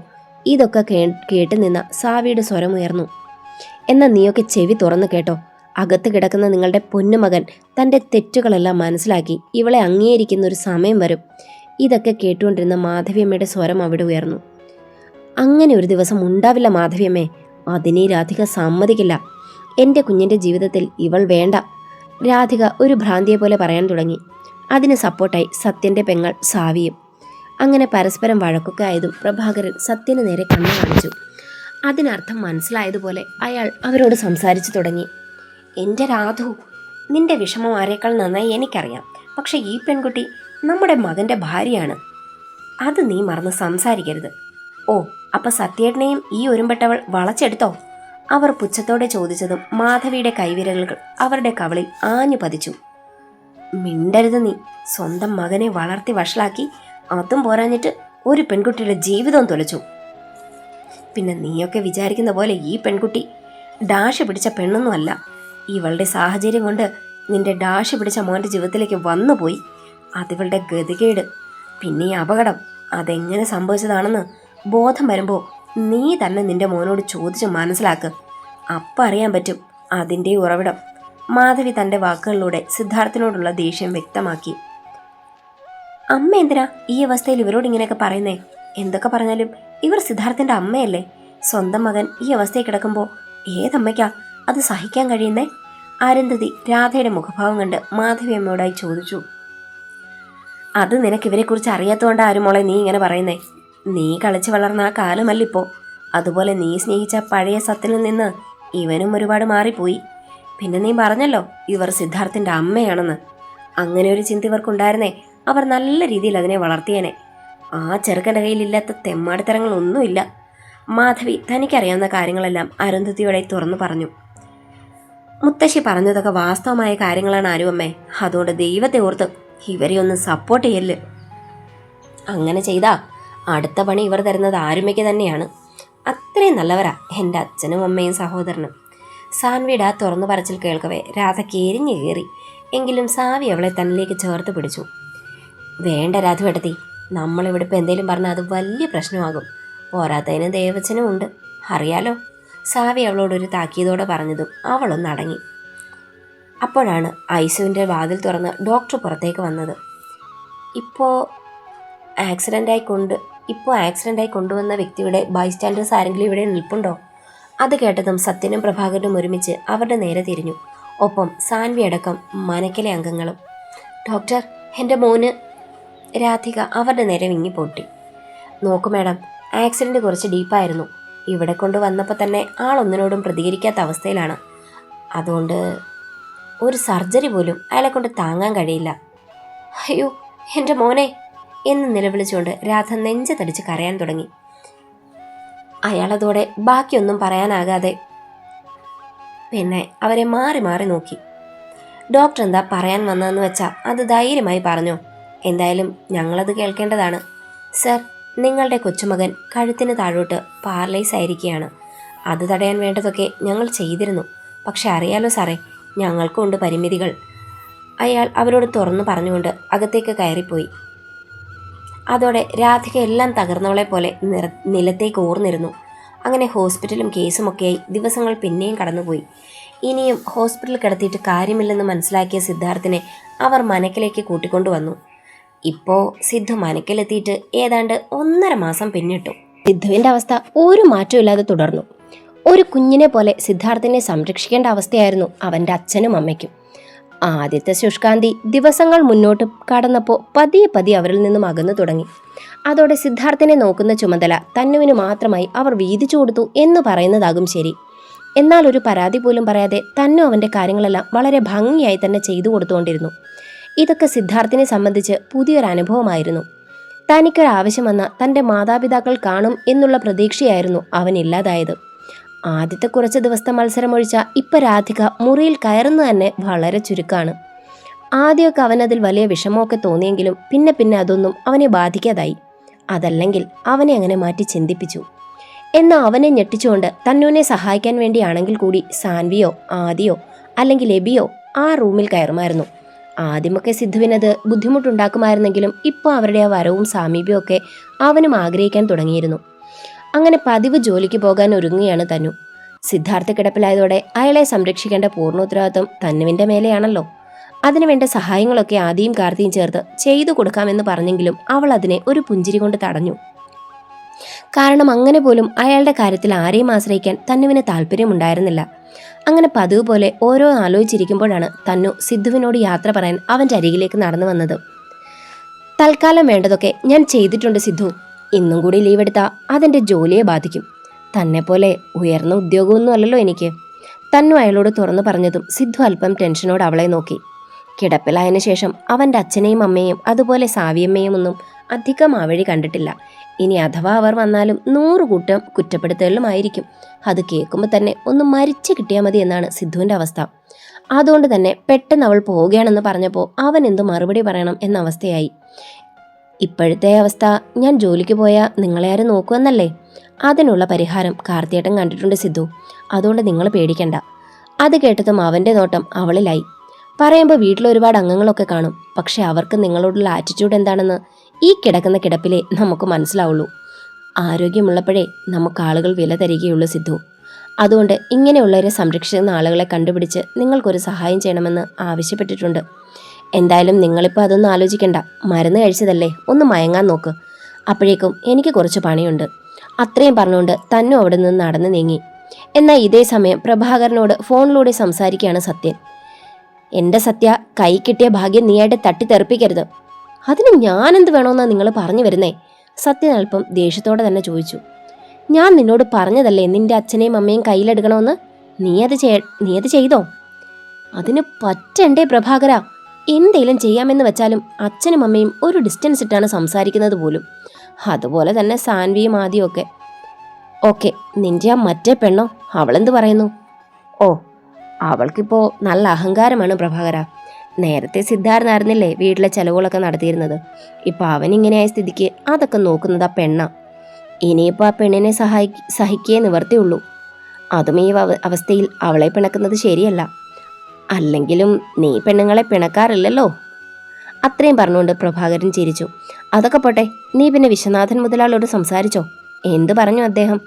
S1: ഇതൊക്കെ കേട്ടു നിന്ന സാവിയുടെ സ്വരമുയർന്നു. എന്നാൽ നീയൊക്കെ ചെവി തുറന്നു കേട്ടോ. അകത്ത് കിടക്കുന്ന നിങ്ങളുടെ പൊന്നുമകൻ തൻ്റെ തെറ്റുകളെല്ലാം മനസ്സിലാക്കി ഇവളെ അംഗീകരിക്കുന്ന ഒരു സമയം വരും. ഇതൊക്കെ കേട്ടുകൊണ്ടിരുന്ന മാധവിയമ്മയുടെ സ്വരം അവിടെ ഉയർന്നു. അങ്ങനെ ഒരു ദിവസം ഉണ്ടാവില്ല മാധവിയമ്മേ, അതിനെ രാധിക സമ്മതിക്കില്ല. എൻ്റെ കുഞ്ഞിൻ്റെ ജീവിതത്തിൽ ഇവൾ വേണ്ട. രാധിക ഒരു ഭ്രാന്തിയെ പോലെ പറയാൻ തുടങ്ങി. അതിന് സപ്പോർട്ടായി സത്യൻ്റെ പെങ്ങൾ സാവിയും. അങ്ങനെ പരസ്പരം വഴക്കൊക്കെ ആയതും പ്രഭാകരൻ സത്യന് നേരെ കണ്ണു കാണിച്ചു. അതിനർത്ഥം മനസ്സിലായതുപോലെ അയാൾ അവരോട് സംസാരിച്ചു തുടങ്ങി. എൻ്റെ രാധു, നിന്റെ വിഷമം ആരേക്കാൾ നന്നായി എനിക്കറിയാം. പക്ഷെ ഈ പെൺകുട്ടി നമ്മുടെ മകൻ്റെ ഭാര്യയാണ്. അത് നീ മറന്ന് സംസാരിക്കരുത്. ഓ, അപ്പൊ സത്യേട്ടനെയും ഈ ഒരുമ്പെട്ടവൾ വളച്ചെടുത്തോ? അവർ പുച്ഛത്തോടെ ചോദിച്ചതും മാധവിയുടെ കൈവിരലുകൾ അവരുടെ കവളിൽ ആഞ്ഞു പതിച്ചു. മിണ്ടരുത് നീ. സ്വന്തം മകനെ വളർത്തി വഷളാക്കി, അതും പോരാഞ്ഞിട്ട് ഒരു പെൺകുട്ടിയുടെ ജീവിതവും തുലച്ചു. പിന്നെ നീയൊക്കെ വിചാരിക്കുന്ന പോലെ ഈ പെൺകുട്ടി ഡാഷ് പിടിച്ച പെണ്ണൊന്നുമല്ല. ഇവളുടെ സാഹചര്യം കൊണ്ട് നിന്റെ ഡാഷ് പിടിച്ച മോൻ്റെ ജീവിതത്തിലേക്ക് വന്നുപോയി. അതിവളുടെ ഗതികേട്. പിന്നെ ഈ അപകടം അതെങ്ങനെ സംഭവിച്ചതാണെന്ന് ബോധം വരുമ്പോൾ നീ തന്നെ നിന്റെ മോനോട് ചോദിച്ച് മനസ്സിലാക്ക്. അപ്പം അറിയാൻ പറ്റും അതിൻ്റെ ഉറവിടം. മാധവി തൻ്റെ വാക്കുകളിലൂടെ സിദ്ധാർത്ഥിനോടുള്ള ദേഷ്യം വ്യക്തമാക്കി. അമ്മ എന്തിനാ ഈ അവസ്ഥയിൽ ഇവരോട് ഇങ്ങനെയൊക്കെ പറയുന്നേ? എന്തൊക്കെ പറഞ്ഞാലും ഇവർ സിദ്ധാർത്ഥിൻ്റെ അമ്മയല്ലേ. സ്വന്തം മകൻ ഈ അവസ്ഥയിൽ കിടക്കുമ്പോൾ ഏതമ്മയ്ക്കാ അത് സഹിക്കാൻ കഴിയുന്നേ? അരുന്ധതി രാധയുടെ മുഖഭാവം കണ്ട് മാധവി അമ്മയോടായി ചോദിച്ചു. അത് നിനക്ക് ഇവരെക്കുറിച്ച് അറിയാത്തതുകൊണ്ട് ആരും മോളെ നീ ഇങ്ങനെ പറയുന്നേ? നീ കളിച്ച് വളർന്ന ആ കാലമല്ലിപ്പോൾ. അതുപോലെ നീ സ്നേഹിച്ച പഴയ സത്യനിൽ നിന്ന് ഇവനും ഒരുപാട് മാറിപ്പോയി. പിന്നെ നീ പറഞ്ഞല്ലോ ഇവർ സിദ്ധാർത്ഥിൻ്റെ അമ്മയാണെന്ന്. അങ്ങനെ ഒരു ചിന്ത ഇവർക്കുണ്ടായിരുന്നേ അവർ നല്ല രീതിയിൽ അതിനെ വളർത്തിയേനെ. ആ ചെറുക്കൻ്റെ കയ്യിലില്ലാത്ത തെമ്മാടിത്തരങ്ങളൊന്നുമില്ല. മാധവി തനിക്കറിയാവുന്ന കാര്യങ്ങളെല്ലാം അരുന്ധതിയോടെ തുറന്നു പറഞ്ഞു. മുത്തശ്ശി പറഞ്ഞതൊക്കെ വാസ്തവമായ കാര്യങ്ങളാണ് ആരുവമ്മേ. അതുകൊണ്ട് ദൈവത്തെ ഓർത്ത് ഇവരെ ഒന്ന് സപ്പോർട്ട് ചെയ്യല്. അങ്ങനെ ചെയ്താ അടുത്ത പണി ഇവർ തരുന്നത് ആരുമയ്ക്ക് തന്നെയാണ്. അത്രയും നല്ലവരാ എൻ്റെ അച്ഛനും അമ്മയും സഹോദരനും. സാൻവിയുടെ ആ തുറന്നു പറച്ചിൽ കേൾക്കവേ രാധയ്ക്ക് എരിഞ്ഞു കയറി. എങ്കിലും സാവി അവളെ തന്നിലേക്ക് ചേർത്ത് പിടിച്ചു. വേണ്ട രാധുവേട്ടത്തി, നമ്മളിവിടെ ഇപ്പം എന്തെങ്കിലും പറഞ്ഞാൽ അത് വലിയ പ്രശ്നമാകും. പോരാത്തതിന് ദേവച്ചനും ഉണ്ട്, അറിയാലോ. സാവി അവളോടൊരു താക്കീതോടെ പറഞ്ഞതും അവളൊന്ന് അടങ്ങി. അപ്പോഴാണ് ഐസുവിൻ്റെ വാതിൽ തുറന്ന് ഡോക്ടർ പുറത്തേക്ക് വന്നത്. ഇപ്പോൾ ആക്സിഡൻ്റായി കൊണ്ടുവന്ന വ്യക്തിയുടെ ബൈസ്റ്റാൻഡേഴ്സ് ആരെങ്കിലും ഇവിടെ നിൽപ്പുണ്ടോ? അത് കേട്ടതും സത്യനും പ്രഭാകരനും ഒരുമിച്ച് അവരുടെ നേരെ തിരിഞ്ഞു. ഒപ്പം സാൻവി അടക്കം മനക്കിലെ അംഗങ്ങളും. ഡോക്ടർ, എൻ്റെ മോന്. രാധിക അവരുടെ നേരെ വിങ്ങിപ്പൊട്ടി. നോക്കൂ മാഡം, ആക്സിഡൻറ്റ് കുറച്ച് ഡീപ്പായിരുന്നു. ഇവിടെ കൊണ്ട് വന്നപ്പോൾ തന്നെ ആളൊന്നിനോടും പ്രതികരിക്കാത്ത അവസ്ഥയിലാണ്. അതുകൊണ്ട് ഒരു സർജറി പോലും അയാളെ കൊണ്ട് താങ്ങാൻ കഴിയില്ല. അയ്യോ എൻ്റെ മോനെ എന്ന് നിലവിളിച്ചുകൊണ്ട് രാധ നെഞ്ചതടിച്ച് കരയാൻ തുടങ്ങി. അയാളതോടെ ബാക്കിയൊന്നും പറയാനാകാതെ പിന്നെ അവരെ മാറി മാറി നോക്കി. ഡോക്ടർ എന്താ പറയാൻ വന്നതെന്ന് വെച്ചാൽ അത് ധൈര്യമായി പറഞ്ഞോ. എന്തായാലും ഞങ്ങളത് കേൾക്കേണ്ടതാണ്. സർ, നിങ്ങളുടെ കൊച്ചുമകൻ കഴുത്തിന് താഴോട്ട് പാരലൈസ് ആയിരിക്കുകയാണ്. അത് തടയാൻ വേണ്ടതൊക്കെ ഞങ്ങൾ ചെയ്തിരുന്നു. പക്ഷെ അറിയാലോ സാറേ, ഞങ്ങൾക്കുണ്ട് പരിമിതികൾ. അയാൾ അവരോട് തുറന്നു പറഞ്ഞുകൊണ്ട് അകത്തേക്ക് കയറിപ്പോയി. അതോടെ രാധിക എല്ലാം തകർന്നവളെ പോലെ നിലത്തേക്ക് ഓർന്നിരുന്നു. അങ്ങനെ ഹോസ്പിറ്റലും കേസുമൊക്കെയായി ദിവസങ്ങൾ പിന്നെയും കടന്നുപോയി. ഇനിയും ഹോസ്പിറ്റലിൽ കിടത്തിയിട്ട് കാര്യമില്ലെന്ന് മനസ്സിലാക്കിയ സിദ്ധാർത്ഥിനെ അവർ മനക്കിലേക്ക് കൂട്ടിക്കൊണ്ടുവന്നു. ഇപ്പോൾ സിദ്ധു മനക്കിലെത്തിയിട്ട് ഏതാണ്ട് 1.5 മാസം പിന്നിട്ടു. സിദ്ധുവിൻ്റെ അവസ്ഥ ഒരു മാറ്റമില്ലാതെ തുടർന്നു. ഒരു കുഞ്ഞിനെ പോലെ സിദ്ധാർത്ഥിനെ സംരക്ഷിക്കേണ്ട അവസ്ഥയായിരുന്നു അവൻ്റെ അച്ഛനും അമ്മയ്ക്കും. ആദ്യത്തെ ശുഷ്കാന്തി ദിവസങ്ങൾ മുന്നോട്ട് കടന്നപ്പോൾ പതിയെ പതിയെ അവരിൽ നിന്നും അകന്നു തുടങ്ങി. അതോടെ സിദ്ധാർത്ഥിനെ നോക്കുന്ന ചുമതല തന്നുവിന് മാത്രമായി അവർ വീതിച്ചു കൊടുത്തു എന്ന് പറയുന്നതാകും ശരി. എന്നാൽ ഒരു പരാതി പോലും പറയാതെ തന്നു അവൻ്റെ കാര്യങ്ങളെല്ലാം വളരെ ഭംഗിയായി തന്നെ ചെയ്തു കൊടുത്തുകൊണ്ടിരുന്നു. ഇതൊക്കെ സിദ്ധാർത്ഥിനെ സംബന്ധിച്ച് പുതിയൊരു അനുഭവമായിരുന്നു. തനിക്കൊരാവശ്യം വന്ന തൻ്റെ മാതാപിതാക്കൾ കാണും എന്നുള്ള പ്രതീക്ഷയായിരുന്നു അവനില്ലാതായത്. ആദ്യത്തെ കുറച്ച് ദിവസത്തെ മത്സരമൊഴിച്ച ഇപ്പം രാധിക മുറിയിൽ കയറുന്നത് തന്നെ വളരെ ചുരുക്കമാണ്. ആദ്യമൊക്കെ അവനതിൽ വലിയ വിഷമമൊക്കെ തോന്നിയെങ്കിലും പിന്നെ പിന്നെ അതൊന്നും അവനെ ബാധിക്കാതായി. അതല്ലെങ്കിൽ അവനെ അങ്ങനെ മാറ്റി ചിന്തിപ്പിച്ചു. എന്നാൽ അവനെ ഞെട്ടിച്ചുകൊണ്ട് തന്നുവിനെ സഹായിക്കാൻ വേണ്ടിയാണെങ്കിൽ കൂടി സാൻവിയോ ആദിയോ അല്ലെങ്കിൽ എബിയോ ആ റൂമിൽ കയറുമായിരുന്നു. ആദ്യമൊക്കെ സിദ്ധുവിനത് ബുദ്ധിമുട്ടുണ്ടാക്കുമായിരുന്നെങ്കിലും ഇപ്പോൾ അവരുടെ ആ വരവും സാമീപ്യവും ഒക്കെ അവനും ആഗ്രഹിക്കാൻ തുടങ്ങിയിരുന്നു. അങ്ങനെ പതിവ് ജോലിക്ക് പോകാൻ ഒരുങ്ങുകയാണ് തന്നു. സിദ്ധാർത്ഥ കിടപ്പിലായതോടെ അയാളെ സംരക്ഷിക്കേണ്ട പൂർണ്ണ ഉത്തരവാദിത്വം തന്നുവിൻ്റെ മേലെയാണല്ലോ. അതിനുവേണ്ട സഹായങ്ങളൊക്കെ ആദിയും കാർത്തിയും ചേർത്ത് ചെയ്തു കൊടുക്കാമെന്ന് പറഞ്ഞെങ്കിലും അവൾ അതിനെ ഒരു പുഞ്ചിരി കൊണ്ട് തടഞ്ഞു. കാരണം അങ്ങനെ പോലും അയാളുടെ കാര്യത്തിൽ ആരെയും ആശ്രയിക്കാൻ തന്നുവിന് താല്പര്യമുണ്ടായിരുന്നില്ല. അങ്ങനെ പതിവ് പോലെ ഓരോ ആലോചിച്ചിരിക്കുമ്പോഴാണ് തന്നു സിദ്ധുവിനോട് യാത്ര പറയാൻ അവൻ്റെ അരികിലേക്ക് നടന്നു വന്നത്. തൽക്കാലം വേണ്ടതൊക്കെ ഞാൻ ചെയ്തിട്ടുണ്ട് സിദ്ധു. ഇന്നും കൂടി ലീവ് എടുത്താൽ അതെൻ്റെ ജോലിയെ ബാധിക്കും. തന്നെ പോലെ ഉയർന്ന ഉദ്യോഗമൊന്നും അല്ലല്ലോ എനിക്ക്. തന്നു അയാളോട് തുറന്നു പറഞ്ഞതും സിദ്ധു അല്പം ടെൻഷനോട് അവളെ നോക്കി. കിടപ്പിലായതിനു ശേഷം അവൻ്റെ അച്ഛനെയും അമ്മയെയും അതുപോലെ സാവിയമ്മയും ഒന്നും അധികം ആ വഴി കണ്ടിട്ടില്ല. ഇനി അഥവാ അവർ വന്നാലും 100 കൂട്ടം കുറ്റപ്പെടുത്തലുമായിരിക്കും. അത് കേൾക്കുമ്പോൾ തന്നെ ഒന്ന് മരിച്ചു കിട്ടിയാൽ മതി എന്നാണ് സിദ്ധുവിൻ്റെ അവസ്ഥ. അതുകൊണ്ട് തന്നെ പെട്ടെന്ന് അവൾ പോവുകയാണെന്ന് പറഞ്ഞപ്പോൾ അവൻ എന്ത് മറുപടി പറയണം എന്ന അവസ്ഥയായി. ഇപ്പോഴത്തെ അവസ്ഥ ഞാൻ ജോലിക്ക് പോയാൽ നിങ്ങളെ ആരും നോക്കുമെന്നല്ലേ? അതിനുള്ള പരിഹാരം കാർത്തിയേട്ടൻ കണ്ടിട്ടുണ്ട് സിദ്ധു. അതുകൊണ്ട് നിങ്ങൾ പേടിക്കണ്ട. അത് കേട്ടതും അവൻ്റെ നോട്ടം അവളിലായി. പറയുമ്പോൾ വീട്ടിൽ ഒരുപാട് അംഗങ്ങളൊക്കെ കാണും. പക്ഷെ അവർക്ക് നിങ്ങളോടുള്ള ആറ്റിറ്റ്യൂഡ് എന്താണെന്ന് ഈ കിടക്കുന്ന കിടപ്പിലേ നമുക്ക് മനസ്സിലാവുള്ളൂ. ആരോഗ്യമുള്ളപ്പോഴേ നമുക്ക് ആളുകൾ വില തരികയുള്ളൂ സിദ്ധു. അതുകൊണ്ട് ഇങ്ങനെയുള്ളവരെ സംരക്ഷിക്കുന്ന ആളുകളെ കണ്ടുപിടിച്ച് നിങ്ങൾക്കൊരു സഹായം ചെയ്യണമെന്ന് ആവശ്യപ്പെട്ടിട്ടുണ്ട്. എന്തായാലും നിങ്ങളിപ്പോൾ അതൊന്നും ആലോചിക്കണ്ട. മരുന്ന് കഴിച്ചതല്ലേ, ഒന്ന് മയങ്ങാൻ നോക്ക്. അപ്പോഴേക്കും എനിക്ക് കുറച്ച് പണിയുണ്ട്. അത്രയും പറഞ്ഞുകൊണ്ട് തന്നു അവിടെ നിന്ന് നടന്നു നീങ്ങി. എന്നാൽ ഇതേ സമയം പ്രഭാകരനോട് ഫോണിലൂടെ സംസാരിക്കുകയാണ് സത്യൻ. എൻ്റെ സത്യ, കൈ കിട്ടിയ ഭാഗ്യം നീയായിട്ട് തട്ടിത്തെറിപ്പിക്കരുത്. അതിന് ഞാനെന്ത് വേണമെന്നാണ് നിങ്ങൾ പറഞ്ഞു വരുന്നേ? സത്യൻ അല്പം ദേഷ്യത്തോടെ തന്നെ ചോദിച്ചു. ഞാൻ നിന്നോട് പറഞ്ഞതല്ലേ നിന്റെ അച്ഛനെയും അമ്മയും കയ്യിലെടുക്കണമെന്ന്. നീ അത് ചെയ്തോ? അതിന് പറ്റണ്ടേ പ്രഭാകര. എന്തേലും ചെയ്യാമെന്ന് വെച്ചാലും അച്ഛനും അമ്മയും ഒരു ഡിസ്റ്റൻസ് ഇട്ടാണ് സംസാരിക്കുന്നത് പോലും. അതുപോലെ തന്നെ സാൻവിയും ആദ്യം ഒക്കെ. ഓക്കെ, നിന്റെ ആ മറ്റേ പെണ്ണോ, അവളെന്ത് പറയുന്നു? ഓ, അവൾക്കിപ്പോൾ നല്ല അഹങ്കാരമാണ് പ്രഭാകര. നേരത്തെ സിദ്ധാർത്ഥനായിരുന്നില്ലേ വീട്ടിലെ ചെലവുകളൊക്കെ നടത്തിയിരുന്നത്. ഇപ്പം അവനിങ്ങനെയായ സ്ഥിതിക്ക് അതൊക്കെ നോക്കുന്നത് ആ പെണ്ണാ. ഇനിയിപ്പോൾ ആ പെണ്ണിനെ സഹിക്കേ നിവർത്തിയുള്ളൂ. അതും ഈ അവസ്ഥയിൽ അവളെ പിണക്കുന്നത് ശരിയല്ല. അല്ലെങ്കിലും നീ പെണ്ണുങ്ങളെ പിണക്കാറില്ലല്ലോ. അത്രയും പറഞ്ഞുകൊണ്ട് പ്രഭാകരൻ ചിരിച്ചു. അതൊക്കെ പോട്ടെ, നീ പിന്നെ വിശ്വനാഥൻ മുതലാളോട് സംസാരിച്ചോ? എന്ത് പറഞ്ഞു അദ്ദേഹം?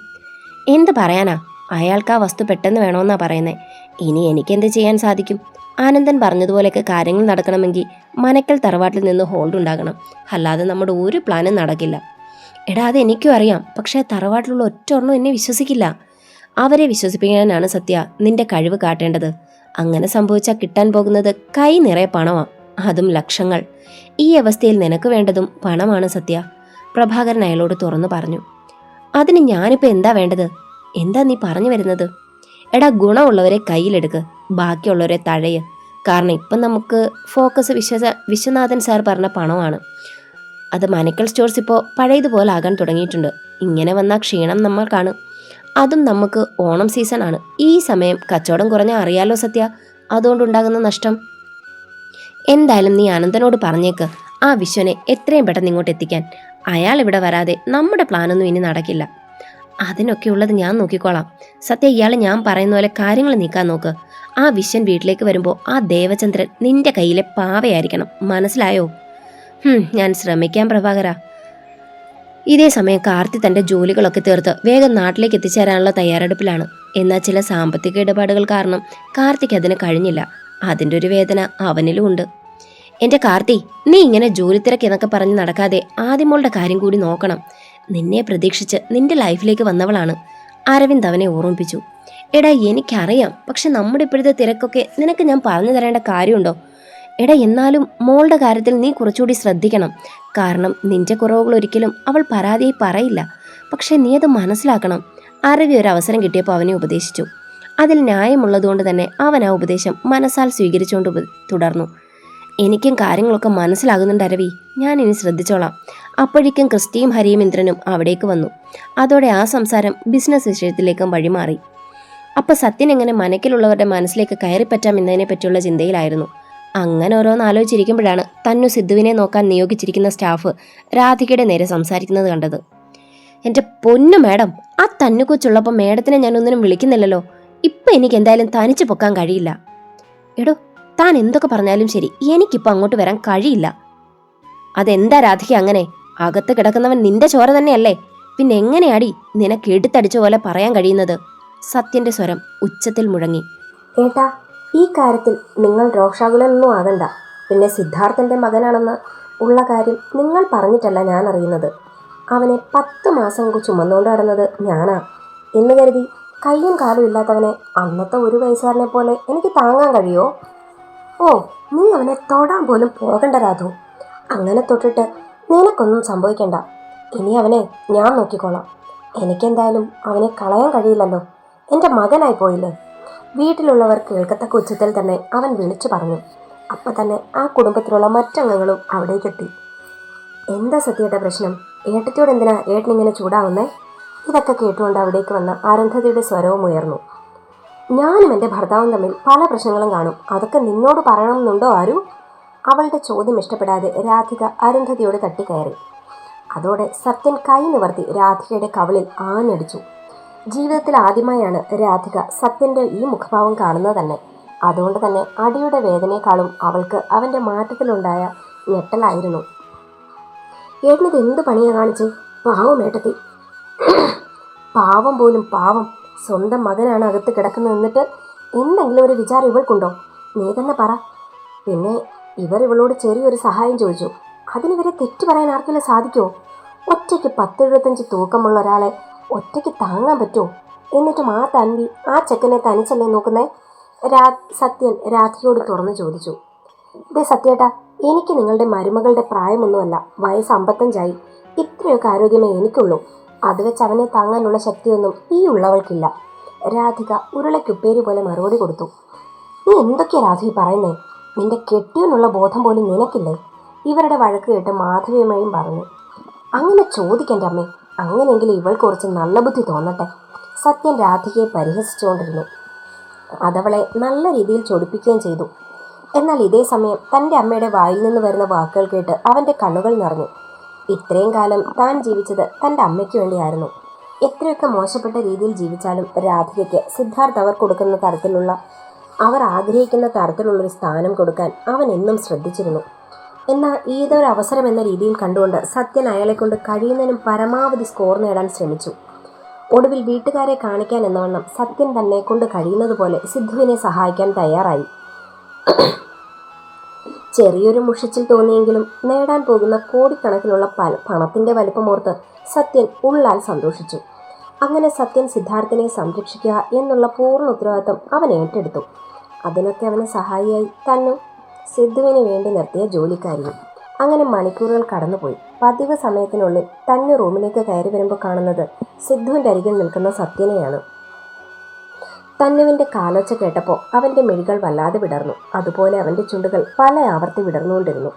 S1: എന്ത് പറയാനാ, അയാൾക്ക് ആ വസ്തു പെട്ടെന്ന് വേണമെന്നാ പറയുന്നത്. ഇനി എനിക്കെന്ത് ചെയ്യാൻ സാധിക്കും? ആനന്ദൻ പറഞ്ഞതുപോലെയൊക്കെ കാര്യങ്ങൾ നടക്കണമെങ്കിൽ മനക്കൽ തറവാട്ടിൽ നിന്ന് ഹോൾഡ് ഉണ്ടാകണം. അല്ലാതെ നമ്മുടെ ഒരു പ്ലാനും നടക്കില്ല. എടാ, അത് എനിക്കും അറിയാം. പക്ഷേ തറവാട്ടിലുള്ള ഒറ്റൊരെണ്ണം എന്നെ വിശ്വസിക്കില്ല. അവരെ വിശ്വസിപ്പിക്കാനാണ് സത്യ നിന്റെ കഴിവ് കാട്ടേണ്ടത്. അങ്ങനെ സംഭവിച്ചാൽ കിട്ടാൻ പോകുന്നത് കൈ നിറയെ പണമാണ്, അതും ലക്ഷങ്ങൾ. ഈ അവസ്ഥയിൽ നിനക്ക് വേണ്ടതും പണമാണ് സത്യ. പ്രഭാകരൻ അയാളോട് തുറന്നു പറഞ്ഞു. അതിന് ഞാനിപ്പോൾ എന്താ വേണ്ടത്? എന്താ നീ പറഞ്ഞു വരുന്നത്? എടാ, ഗുണമുള്ളവരെ കയ്യിലെടുക്ക്, ബാക്കിയുള്ളവരെ തഴയ്. കാരണം ഇപ്പം നമുക്ക് ഫോക്കസ് വിശ്വനാഥൻ സാർ പറഞ്ഞ പണമാണ്. അത് മനക്കൽ സ്റ്റോഴ്സ് ഇപ്പോൾ പഴയതുപോലെ ആകാൻ തുടങ്ങിയിട്ടുണ്ട്. ഇങ്ങനെ വന്ന ക്ഷീണം നമ്മൾ കാണും. അതും നമുക്ക് ഓണം സീസൺ ആണ്. ഈ സമയം കച്ചവടം കുറഞ്ഞാൽ അറിയാലോ സത്യ, അതുകൊണ്ടുണ്ടാകുന്ന നഷ്ടം. എന്തായാലും നീ അനന്തനോട് പറഞ്ഞേക്ക് ആ വിശ്വനെ എത്രയും പെട്ടെന്ന് ഇങ്ങോട്ട് എത്തിക്കാൻ. അയാൾ ഇവിടെ വരാതെ നമ്മുടെ പ്ലാനൊന്നും ഇനി നടക്കില്ല. അതിനൊക്കെ ഉള്ളത് ഞാൻ നോക്കിക്കോളാം. സത്യ, ഇയാൾ ഞാൻ പറയുന്ന പോലെ കാര്യങ്ങൾ നീക്കാൻ നോക്ക്. ആ വിശ്വൻ വീട്ടിലേക്ക് വരുമ്പോൾ ആ ദേവചന്ദ്രൻ നിന്റെ കയ്യിലെ പാവയായിരിക്കണം, മനസ്സിലായോ? ഞാൻ ശ്രമിക്കാം പ്രഭാകര. ഇതേ സമയം കാർത്തി തൻ്റെ ജോലികളൊക്കെ തീർത്ത് വേഗം നാട്ടിലേക്ക് എത്തിച്ചേരാനുള്ള തയ്യാറെടുപ്പിലാണ്. എന്നാൽ ചില സാമ്പത്തിക ഇടപാടുകൾ കാരണം കാർത്തിക്ക് അതിന് കഴിഞ്ഞില്ല. അതിൻ്റെ ഒരു വേദന അവനിലും ഉണ്ട്. എൻ്റെ കാർത്തി, നീ ഇങ്ങനെ ജോലി തിരക്കെന്നൊക്കെ പറഞ്ഞ് നടക്കാതെ ആദ്യമോളുടെ കാര്യം കൂടി നോക്കണം. നിന്നെ പ്രതീക്ഷിച്ച് നിന്റെ ലൈഫിലേക്ക് വന്നവളാണ്. അരവിന്ദ് അവനെ ഓർമ്മിപ്പിച്ചു. എടാ എനിക്കറിയാം, പക്ഷെ നമ്മുടെ ഇപ്പോഴത്തെ തിരക്കൊക്കെ നിനക്ക് ഞാൻ പറഞ്ഞു തരേണ്ട കാര്യമുണ്ടോ? എടാ എന്നാലും മോളുടെ കാര്യത്തിൽ നീ കുറച്ചുകൂടി ശ്രദ്ധിക്കണം. കാരണം നിന്റെ കുറവുകൾ ഒരിക്കലും അവൾ പരാതിയായി പറയില്ല. പക്ഷെ നീ അത് മനസ്സിലാക്കണം. അരവി ഒരു അവസരം കിട്ടിയപ്പോൾ അവനെ ഉപദേശിച്ചു. അതിൽ ന്യായമുള്ളതുകൊണ്ട് തന്നെ അവൻ ആ ഉപദേശം മനസ്സാൽ സ്വീകരിച്ചുകൊണ്ട് തുടർന്നു. എനിക്കും കാര്യങ്ങളൊക്കെ മനസ്സിലാകുന്നുണ്ട് അരവി, ഞാൻ ഇനി ശ്രദ്ധിച്ചോളാം. അപ്പോഴേക്കും ക്രിസ്റ്റിയും ഹരിയും ഇന്ദ്രനും അവിടേക്ക് വന്നു. അതോടെ ആ സംസാരം ബിസിനസ് വിഷയത്തിലേക്കും വഴിമാറി. അപ്പോൾ സത്യൻ എങ്ങനെ മനക്കിലുള്ളവരുടെ മനസ്സിലേക്ക് കയറിപ്പറ്റാം എന്നതിനെ പറ്റിയുള്ള ചിന്തയിലായിരുന്നു. അങ്ങനെ ഓരോന്ന് ആലോചിച്ചിരിക്കുമ്പോഴാണ് തന്നു സിദ്ധുവിനെ നോക്കാൻ നിയോഗിച്ചിരിക്കുന്ന സ്റ്റാഫ് രാധികയുടെ നേരെ സംസാരിക്കുന്നത് കണ്ടത്. എൻ്റെ പൊന്നു മേഡം, ആ തന്നു കൊച്ചുള്ളപ്പോൾ മേഡത്തിനെ ഞാൻ ഒന്നിനും വിളിക്കുന്നില്ലല്ലോ. ഇപ്പം എനിക്ക് എന്തായാലും തനിച്ച് പൊക്കാൻ കഴിയില്ല. എടോ, താൻ എന്തൊക്കെ പറഞ്ഞാലും ശരി, എനിക്കിപ്പോൾ അങ്ങോട്ട് വരാൻ കഴിയില്ല. അതെന്താ രാധിക അങ്ങനെ? അകത്ത് കിടക്കുന്നവൻ നിന്റെ ചോര തന്നെയല്ലേ? പിന്നെ എങ്ങനെയാടി നിനക്ക് എടുത്തടിച്ച പോലെ പറയാൻ കഴിയുന്നത്? സത്യന്റെ സ്വരം ഉച്ചത്തിൽ മുഴങ്ങി.
S2: ഏട്ടാ, ഈ കാര്യത്തിൽ നിങ്ങൾ രോഷാകുലനൊന്നും ആകണ്ട. പിന്നെ സിദ്ധാർത്ഥൻ്റെ മകനാണെന്ന് ഉള്ള കാര്യം നിങ്ങൾ പറഞ്ഞിട്ടല്ല ഞാൻ അറിയുന്നത്. അവനെ 10 മാസം ചുമന്നുകൊണ്ട് നടന്നത് ഞാനാ എന്ന് കരുതി കയ്യും കാലും ഇല്ലാത്തവനെ അന്നത്തെ ഒരു വയസ്സുകാരനെ പോലെ എനിക്ക് താങ്ങാൻ കഴിയുമോ? ഓ, നീ അവനെ തൊടാൻ പോലും പോകണ്ട രാധു. അങ്ങനെ തൊട്ടിട്ട് നിനക്കൊന്നും സംഭവിക്കണ്ട. ഇനി അവനെ ഞാൻ നോക്കിക്കോളാം. എനിക്കെന്തായാലും അവനെ കളയാൻ കഴിയില്ലല്ലോ. എൻ്റെ മകനായി പോയില്ലേ? വീട്ടിലുള്ളവർ കേൾക്കത്തക്ക ഉച്ചത്തിൽ തന്നെ അവൻ വിളിച്ചു പറഞ്ഞു. അപ്പം തന്നെ ആ കുടുംബത്തിലുള്ള മറ്റംഗങ്ങളും അവിടേക്കെത്തി. എന്താ സത്യയുടെ പ്രശ്നം? ഏട്ടത്തിയോട് എന്തിനാ ഏട്ടനിങ്ങനെ ചൂടാവുന്നേ? ഇതൊക്കെ കേട്ടുകൊണ്ട് അവിടേക്ക് വന്ന അരുന്ധതിയുടെ സ്വരവും ഉയർന്നു. ഞാനും എൻ്റെ ഭർത്താവും തമ്മിൽ പല പ്രശ്നങ്ങളും കാണും. അതൊക്കെ നിന്നോട് പറയണമെന്നുണ്ടോ ആരു? അവളുടെ ചോദ്യം ഇഷ്ടപ്പെടാതെ രാധിക അരുന്ധതിയോട് തട്ടിക്കയറി. അതോടെ സത്യൻ കൈ നിവർത്തി രാധികയുടെ കവിളിൽ ആഞ്ഞടിച്ചു. ജീവിതത്തിൽ ആദ്യമായാണ് രാധിക സത്യൻ്റെ ഈ മുഖഭാവം കാണുന്നത് തന്നെ. അതുകൊണ്ട് തന്നെ അടിയുടെ വേദനയെക്കാളും അവൾക്ക് അവൻ്റെ മാറ്റത്തിലുണ്ടായ ഞെട്ടലായിരുന്നു. ഏട്ടനിത് എന്ത് പണിയാ കാണിച്ച്? പാവം ഏട്ടത്തി, പാവം പോലും പാവം. സ്വന്തം മകനാണ് അകത്ത് കിടക്കുന്നത്. എന്നിട്ട് എന്തെങ്കിലും ഒരു വിചാരം ഇവൾക്കുണ്ടോ? നീ തന്നെ പറ. പിന്നെ ഇവളോട് ചെറിയൊരു സഹായം ചോദിച്ചു. അതിനിവരെ തെറ്റു പറയാൻ ആർക്കെങ്കിലും സാധിക്കുമോ? ഒറ്റയ്ക്ക് 10-75 തൂക്കമുള്ള ഒരാളെ ഒറ്റയ്ക്ക് താങ്ങാൻ പറ്റുമോ? എന്നിട്ടും ആ തൻവി ആ ചെക്കനെ തനിച്ചല്ലേ നോക്കുന്നേ? സത്യൻ രാധികയോട് തുറന്നു ചോദിച്ചു. ഇതേ സത്യേട്ടാ, എനിക്ക് നിങ്ങളുടെ മരുമകളുടെ പ്രായമൊന്നുമല്ല. വയസ്സ് 55ആയി. ഇത്രയൊക്കെ ആരോഗ്യമേ എനിക്കുള്ളൂ. അത് വെച്ച് അവനെ താങ്ങാനുള്ള ശക്തിയൊന്നും ഈ ഉള്ളവൾക്കില്ല. രാധിക ഉരുളയ്ക്കുപ്പേരി പോലെ മറുപടി കൊടുത്തു. നീ എന്തൊക്കെയാ രാധി പറയുന്നേ? നിന്റെ കെട്ടിയനുള്ള ബോധം പോലും നിനക്കില്ലേ? ഇവരുടെ വഴക്ക് കേട്ട് മാധവിയമ്മയും പറഞ്ഞു. അങ്ങനെ ചോദിക്കണ്ട അമ്മേ. അങ്ങനെയെങ്കിലും ഇവൾക്ക് കുറച്ച് നല്ല ബുദ്ധി തോന്നട്ടെ. സത്യൻ രാധികയെ പരിഹസിച്ചുകൊണ്ടിരുന്നു. അതവളെ നല്ല രീതിയിൽ ചൊടിപ്പിക്കുകയും ചെയ്തു. എന്നാൽ ഇതേ സമയം തൻ്റെ അമ്മയുടെ വായിൽ നിന്ന് വരുന്ന വാക്കുകൾ കേട്ട് അവൻ്റെ കണ്ണുകൾ നിറഞ്ഞു. ഇത്രയും കാലം താൻ ജീവിച്ചത് തൻ്റെ അമ്മയ്ക്ക് വേണ്ടിയായിരുന്നു. എത്രയൊക്കെ മോശപ്പെട്ട രീതിയിൽ ജീവിച്ചാലും രാധികയ്ക്ക് സിദ്ധാർത്ഥ് അവർ ആഗ്രഹിക്കുന്ന തരത്തിലുള്ളൊരു സ്ഥാനം കൊടുക്കാൻ അവൻ എന്നും ശ്രദ്ധിച്ചിരുന്നു. എന്നാൽ ഏതൊരു അവസരം എന്ന രീതിയിൽ കണ്ടുകൊണ്ട് സത്യൻ അയാളെക്കൊണ്ട് കഴിയുന്നതിനും പരമാവധി സ്കോർ നേടാൻ ശ്രമിച്ചു. ഒടുവിൽ വീട്ടുകാരെ കാണിക്കാൻ എന്നവണ്ണം സത്യൻ തന്നെ കൊണ്ട് കഴിയുന്നത് പോലെ സിദ്ധുവിനെ സഹായിക്കാൻ തയ്യാറായി. ചെറിയൊരു മുഷിച്ചിൽ തോന്നിയെങ്കിലും നേടാൻ പോകുന്ന കോടിക്കണക്കിനുള്ള പണത്തിൻ്റെ വലിപ്പമോർത്ത് സത്യൻ ഉള്ളാൽ സന്തോഷിച്ചു. അങ്ങനെ സത്യൻ സിദ്ധാർത്ഥിനെ സംരക്ഷിക്കുക എന്നുള്ള പൂർണ്ണ ഉത്തരവാദിത്തം അവൻ ഏറ്റെടുത്തു. അതിനൊക്കെ അവന് സഹായിയായി തന്നു സിദ്ധുവിന് വേണ്ടി നിർത്തിയ ജോലിക്കാരിയും. അങ്ങനെ മണിക്കൂറുകൾ കടന്നുപോയി. പതിവ് സമയത്തിനുള്ളിൽ തന്നെ റൂമിലേക്ക് കയറി വരുമ്പോൾ കാണുന്നത് സിദ്ധുവിൻ്റെ അരികിൽ നിൽക്കുന്ന സത്യനെയാണ്. തന്നുവിൻ്റെ കാലൊച്ച കേട്ടപ്പോൾ അവൻ്റെ മിഴികൾ വല്ലാതെ വിടർന്നു. അതുപോലെ അവൻ്റെ ചുണ്ടുകൾ പല ആവർത്തി വിടർന്നുകൊണ്ടിരുന്നു.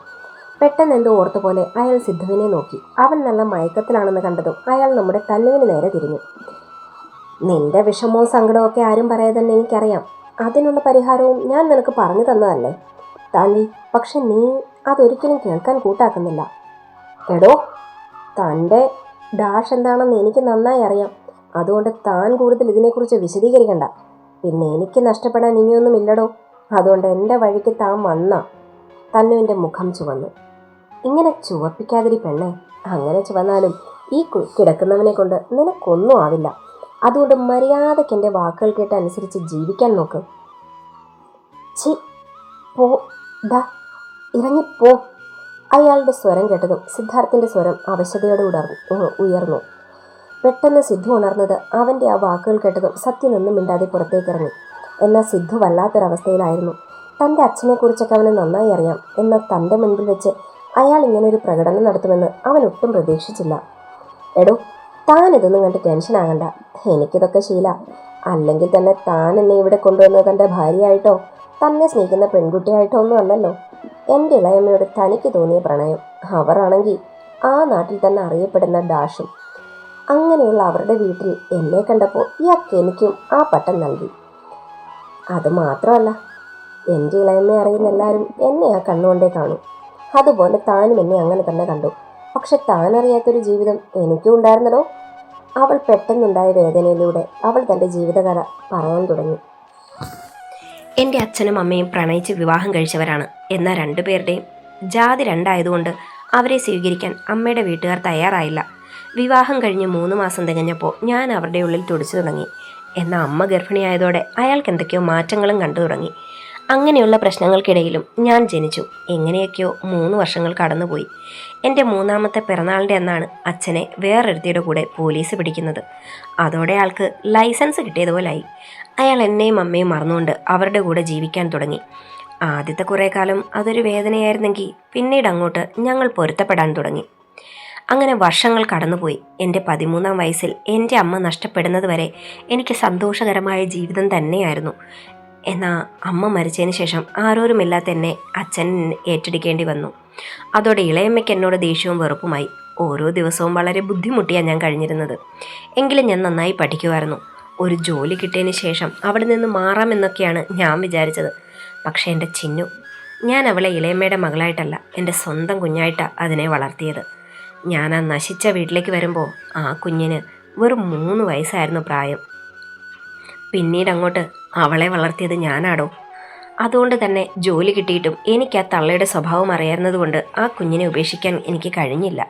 S2: പെട്ടെന്ന് എന്തോ ഓർത്തുപോലെ അയാൾ സിദ്ധുവിനെ നോക്കി. അവൻ നല്ല മയക്കത്തിലാണെന്ന് കണ്ടതും അയാൾ നമ്മുടെ തന്നുവിന് നേരെ തിരിഞ്ഞു. നിന്റെ വിഷമവും സങ്കടവും ഒക്കെ ആരും പറയാതെ തന്നെ എനിക്കറിയാം. അതിനുള്ള പരിഹാരവും ഞാൻ നിനക്ക് പറഞ്ഞു തന്നതല്ലേ താൻവി. പക്ഷെ നീ അതൊരിക്കലും കേൾക്കാൻ കൂട്ടാക്കുന്നില്ല. എടോ, തൻ്റെ ഡാഷ് എന്താണെന്ന് എനിക്ക് നന്നായി അറിയാം. അതുകൊണ്ട് താൻ കൂടുതൽ ഇതിനെക്കുറിച്ച് വിശദീകരിക്കണ്ട. പിന്നെ എനിക്ക് നഷ്ടപ്പെടാൻ ഇനിയൊന്നുമില്ലടോ. അതുകൊണ്ട് എൻ്റെ വഴിക്ക് താൻ വന്ന. തന്നുവിൻ്റെ മുഖം ചുവന്നു. ഇങ്ങനെ ചുവപ്പിക്കാതിരി പെണ്ണേ. അങ്ങനെ ചുവന്നാലും ഈ കിടക്കുന്നവനെ കൊണ്ട് നിനക്കൊന്നും ആവില്ല. അതുകൊണ്ട് മര്യാദയ്ക്ക് എൻ്റെ വാക്കുകൾ കേട്ട് അനുസരിച്ച് ജീവിക്കാൻ നോക്ക്. പോ, ഇറങ്ങിപ്പോ. അയാളുടെ സ്വരം കേട്ടതും സിദ്ധാർത്ഥിൻ്റെ സ്വരം അവശതയോടെ ഉയർന്നു. പെട്ടെന്ന് സിദ്ധു ഉണർന്നത് അവൻ്റെ ആ വാക്കുകൾ കേട്ടതും സത്യനൊന്നും മിണ്ടാതെ പുറത്തേക്കിറങ്ങി. എന്നാൽ സിദ്ധു വല്ലാത്തൊരവസ്ഥയിലായിരുന്നു. തൻ്റെ അച്ഛനെക്കുറിച്ചൊക്കെ അവന് നന്നായി അറിയാം. എന്നാൽ തൻ്റെ മുൻപിൽ വെച്ച് അയാൾ ഇങ്ങനൊരു പ്രകടനം നടത്തുമെന്ന് അവൻ ഒട്ടും പ്രതീക്ഷിച്ചില്ല. എടോ, താൻ ഇതൊന്നും കണ്ട് ടെൻഷനാകണ്ട. എനിക്കിതൊക്കെ ശീല. അല്ലെങ്കിൽ തന്നെ താൻ എന്നെ ഇവിടെ കൊണ്ടുവന്നത് തൻ്റെ ഭാര്യയായിട്ടോ തന്നെ സ്നേഹിക്കുന്ന പെൺകുട്ടിയായിട്ടോ ഒന്നും അല്ലല്ലോ. എൻ്റെ ഇളയമ്മയോട് തനിക്ക് തോന്നിയ പ്രണയം. അവരാണെങ്കിൽ ആ നാട്ടിൽ തന്നെ അറിയപ്പെടുന്ന ഡാഷും. അങ്ങനെയുള്ള അവരുടെ വീട്ടിൽ എന്നെ കണ്ടപ്പോൾ ഇയാൾക്ക് എനിക്കും ആ പട്ടം നൽകി. അതുമാത്രമല്ല, എൻ്റെ ഇളയമ്മയെ അറിയുന്ന എല്ലാവരും എന്നെ ആ കണ്ണുകൊണ്ടേ കാണൂ. അതുപോലെ താനും എന്നെ അങ്ങനെ തന്നെ കണ്ടു. പക്ഷെ താനറിയാത്തൊരു ജീവിതം എനിക്കും ഉണ്ടായിരുന്നല്ലോ. അവൾ പെട്ടെന്നുണ്ടായ വേദനയിലൂടെ അവൾ തൻ്റെ ജീവിതകഥ പറയാൻ തുടങ്ങി.
S1: എൻ്റെ അച്ഛനും അമ്മയും പ്രണയിച്ച് വിവാഹം കഴിച്ചവരാണ്. എന്നാൽ രണ്ടുപേരുടെയും ജാതി രണ്ടായതുകൊണ്ട് അവരെ സ്വീകരിക്കാൻ അമ്മയുടെ വീട്ടുകാർ തയ്യാറായില്ല. വിവാഹം കഴിഞ്ഞ് 3 മാസം തികഞ്ഞപ്പോൾ ഞാൻ അവരുടെ ഉള്ളിൽ തുടിച്ചു തുടങ്ങി. എന്നാൽ അമ്മ ഗർഭിണിയായതോടെ അയാൾക്ക് എന്തൊക്കെയോ മാറ്റങ്ങളും കണ്ടു തുടങ്ങി. അങ്ങനെയുള്ള പ്രശ്നങ്ങൾക്കിടയിലും ഞാൻ ജനിച്ചു. എങ്ങനെയൊക്കെയോ 3 വർഷങ്ങൾ കടന്നുപോയി. എൻ്റെ 3ാമത്തെ പിറന്നാളിൻ്റെ അന്നാണ് അച്ഛനെ വേറൊരുത്തിയുടെ കൂടെ പോലീസ് പിടിക്കുന്നത്. അതോടെ ആൾക്ക് ലൈസൻസ് കിട്ടിയതുപോലായി. അയാൾ എന്നെയും അമ്മയും മറന്നുകൊണ്ട് അവരുടെ കൂടെ ജീവിക്കാൻ തുടങ്ങി. ആദ്യത്തെ കുറേ കാലം അതൊരു വേദനയായിരുന്നെങ്കിൽ പിന്നീട് അങ്ങോട്ട് ഞങ്ങൾ പൊരുത്തപ്പെടാൻ തുടങ്ങി. അങ്ങനെ വർഷങ്ങൾ കടന്നുപോയി. എൻ്റെ 13ാം വയസ്സിൽ എൻ്റെ അമ്മ നഷ്ടപ്പെടുന്നത് വരെ എനിക്ക് സന്തോഷകരമായ ജീവിതം തന്നെയായിരുന്നു. എന്നാൽ അമ്മ മരിച്ചതിന് ശേഷം ആരോരുമില്ലാത്ത എന്നെ അച്ഛൻ ഏറ്റെടുക്കേണ്ടി വന്നു. അതോടെ ഇളയമ്മയ്ക്ക് എന്നോട് ദേഷ്യവും വെറുപ്പുമായി. ഓരോ ദിവസവും വളരെ ബുദ്ധിമുട്ടിയാണ് ഞാൻ കഴിഞ്ഞിരുന്നത്. എങ്കിലും ഞാൻ നന്നായി പഠിക്കുമായിരുന്നു. ഒരു ജോലി കിട്ടിയതിന് ശേഷം അവിടെ നിന്ന് മാറാമെന്നൊക്കെയാണ് ഞാൻ വിചാരിച്ചത്. പക്ഷേ എൻ്റെ ചിന്നു, ഞാൻ അവളെ ഇളയമ്മയുടെ മകളായിട്ടല്ല, എൻ്റെ സ്വന്തം കുഞ്ഞായിട്ടാണ് അതിനെ വളർത്തിയത്. ഞാൻ ആ നശിച്ച വീട്ടിലേക്ക് വരുമ്പോൾ ആ കുഞ്ഞിന് വെറും 3 വയസ്സായിരുന്നു പ്രായം. പിന്നീട് അങ്ങോട്ട് അവളെ വളർത്തിയത് ഞാനാടോ. അതുകൊണ്ട് തന്നെ ജോലി കിട്ടിയിട്ടും എനിക്ക് ആ തള്ളയുടെ സ്വഭാവം അറിയാവുന്നതുകൊണ്ട് ആ കുഞ്ഞിനെ ഉപേക്ഷിക്കാൻ എനിക്ക് കഴിഞ്ഞില്ല.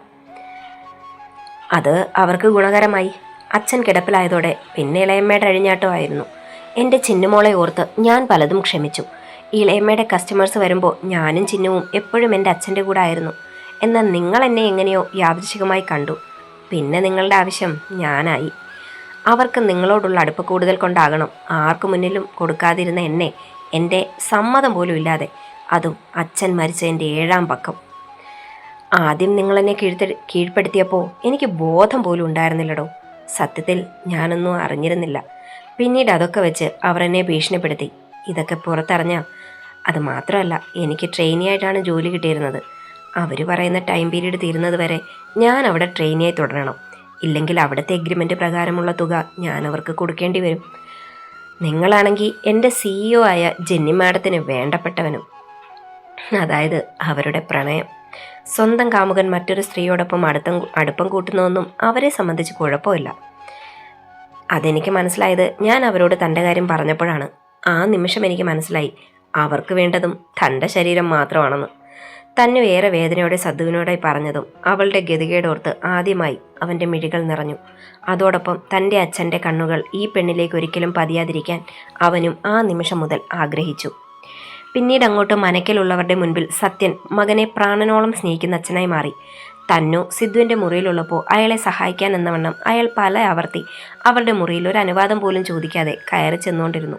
S1: അത് അവർക്ക് ഗുണകരമായി. അച്ഛൻ കിടപ്പിലായതോടെ പിന്നെ ഇളയമ്മയുടെ അഴിഞ്ഞാട്ടമായിരുന്നു. എൻ്റെ ചിന്നുമോളെ ഓർത്ത് ഞാൻ പലതും ക്ഷമിച്ചു. ഇളയമ്മയുടെ കസ്റ്റമേഴ്സ് വരുമ്പോൾ ഞാനും ചിന്നുവും എപ്പോഴും എൻ്റെ അച്ഛൻ്റെ കൂടെ ആയിരുന്നു. എന്നാൽ നിങ്ങൾ എന്നെ എങ്ങനെയോ യാദൃച്ഛികമായി കണ്ടു. പിന്നെ നിങ്ങളുടെ ആവശ്യം ഞാനായി. അവർക്ക് നിങ്ങളോടുള്ള അടുപ്പ് കൂടുതൽ കൊണ്ടാകണം ആർക്കു മുന്നിലും കൊടുക്കാതിരുന്ന എന്നെ എൻ്റെ സമ്മതം പോലും ഇല്ലാതെ, അതും അച്ഛൻ മരിച്ചതിൻ്റെ 7ാം പക്കം. ആദ്യം നിങ്ങളെന്നെ കീഴ്പ്പെടുത്തിയപ്പോൾ എനിക്ക് ബോധം പോലും ഉണ്ടായിരുന്നില്ലടോ. സത്യത്തിൽ ഞാനൊന്നും അറിഞ്ഞിരുന്നില്ല. പിന്നീട് അതൊക്കെ വെച്ച് അവർ എന്നെ ഭീഷണിപ്പെടുത്തി. ഇതൊക്കെ പുറത്തറിഞ്ഞാൽ അത് മാത്രമല്ല, എനിക്ക് ട്രെയിനിയായിട്ടാണ് ജോലി കിട്ടിയിരുന്നത്. അവർ പറയുന്ന ടൈം പീരീഡ് തീരുന്നത് വരെ ഞാൻ അവിടെ ട്രെയിനിയായി തുടരണം. ഇല്ലെങ്കിൽ അവിടുത്തെ എഗ്രിമെൻ്റ് പ്രകാരമുള്ള തുക ഞാൻ അവർക്ക് കൊടുക്കേണ്ടി വരും. നിങ്ങളാണെങ്കിൽ എൻ്റെ CEO ആയ ജെന്നി മാഡത്തിന് വേണ്ടപ്പെട്ടവനും. അതായത് അവരുടെ പ്രണയം. സ്വന്തം കാമുകൻ മറ്റൊരു സ്ത്രീയോടൊപ്പം അടുപ്പം കൂട്ടുന്നതൊന്നും അവരെ സംബന്ധിച്ച് കുഴപ്പമില്ല. അതെനിക്ക് മനസ്സിലായത് ഞാൻ അവരോട് തൻ്റെ കാര്യം പറഞ്ഞപ്പോഴാണ്. ആ നിമിഷം എനിക്ക് മനസ്സിലായി അവർക്ക് വേണ്ടതും തൻ്റെ ശരീരം മാത്രമാണെന്ന്. തന്നെ ഏറെ വേദനയോടെ സദ്ദുവിനോടായി പറഞ്ഞതും അവളുടെ ഗതികേടോർത്ത് ആദ്യമായി അവൻ്റെ മിഴികൾ നിറഞ്ഞു. അതോടൊപ്പം തൻ്റെ അച്ഛൻ്റെ കണ്ണുകൾ ഈ പെണ്ണിലേക്ക് ഒരിക്കലും പതിയാതിരിക്കാൻ അവനും ആ നിമിഷം മുതൽ ആഗ്രഹിച്ചു. പിന്നീട് അങ്ങോട്ട് മനക്കലുള്ളവരുടെ മുൻപിൽ സത്യൻ മകനെ പ്രാണനോളം സ്നേഹിക്കുന്ന അച്ഛനായി മാറി. തന്നു സിദ്ധുവിൻ്റെ മുറിയിലുള്ളപ്പോൾ അയാളെ സഹായിക്കാൻ എന്നവണ്ണം അയാൾ പല ആവർത്തി അവളുടെ മുറിയിൽ ഒരു അനുവാദം പോലും ചോദിക്കാതെ കയറി ചെന്നുകൊണ്ടിരുന്നു.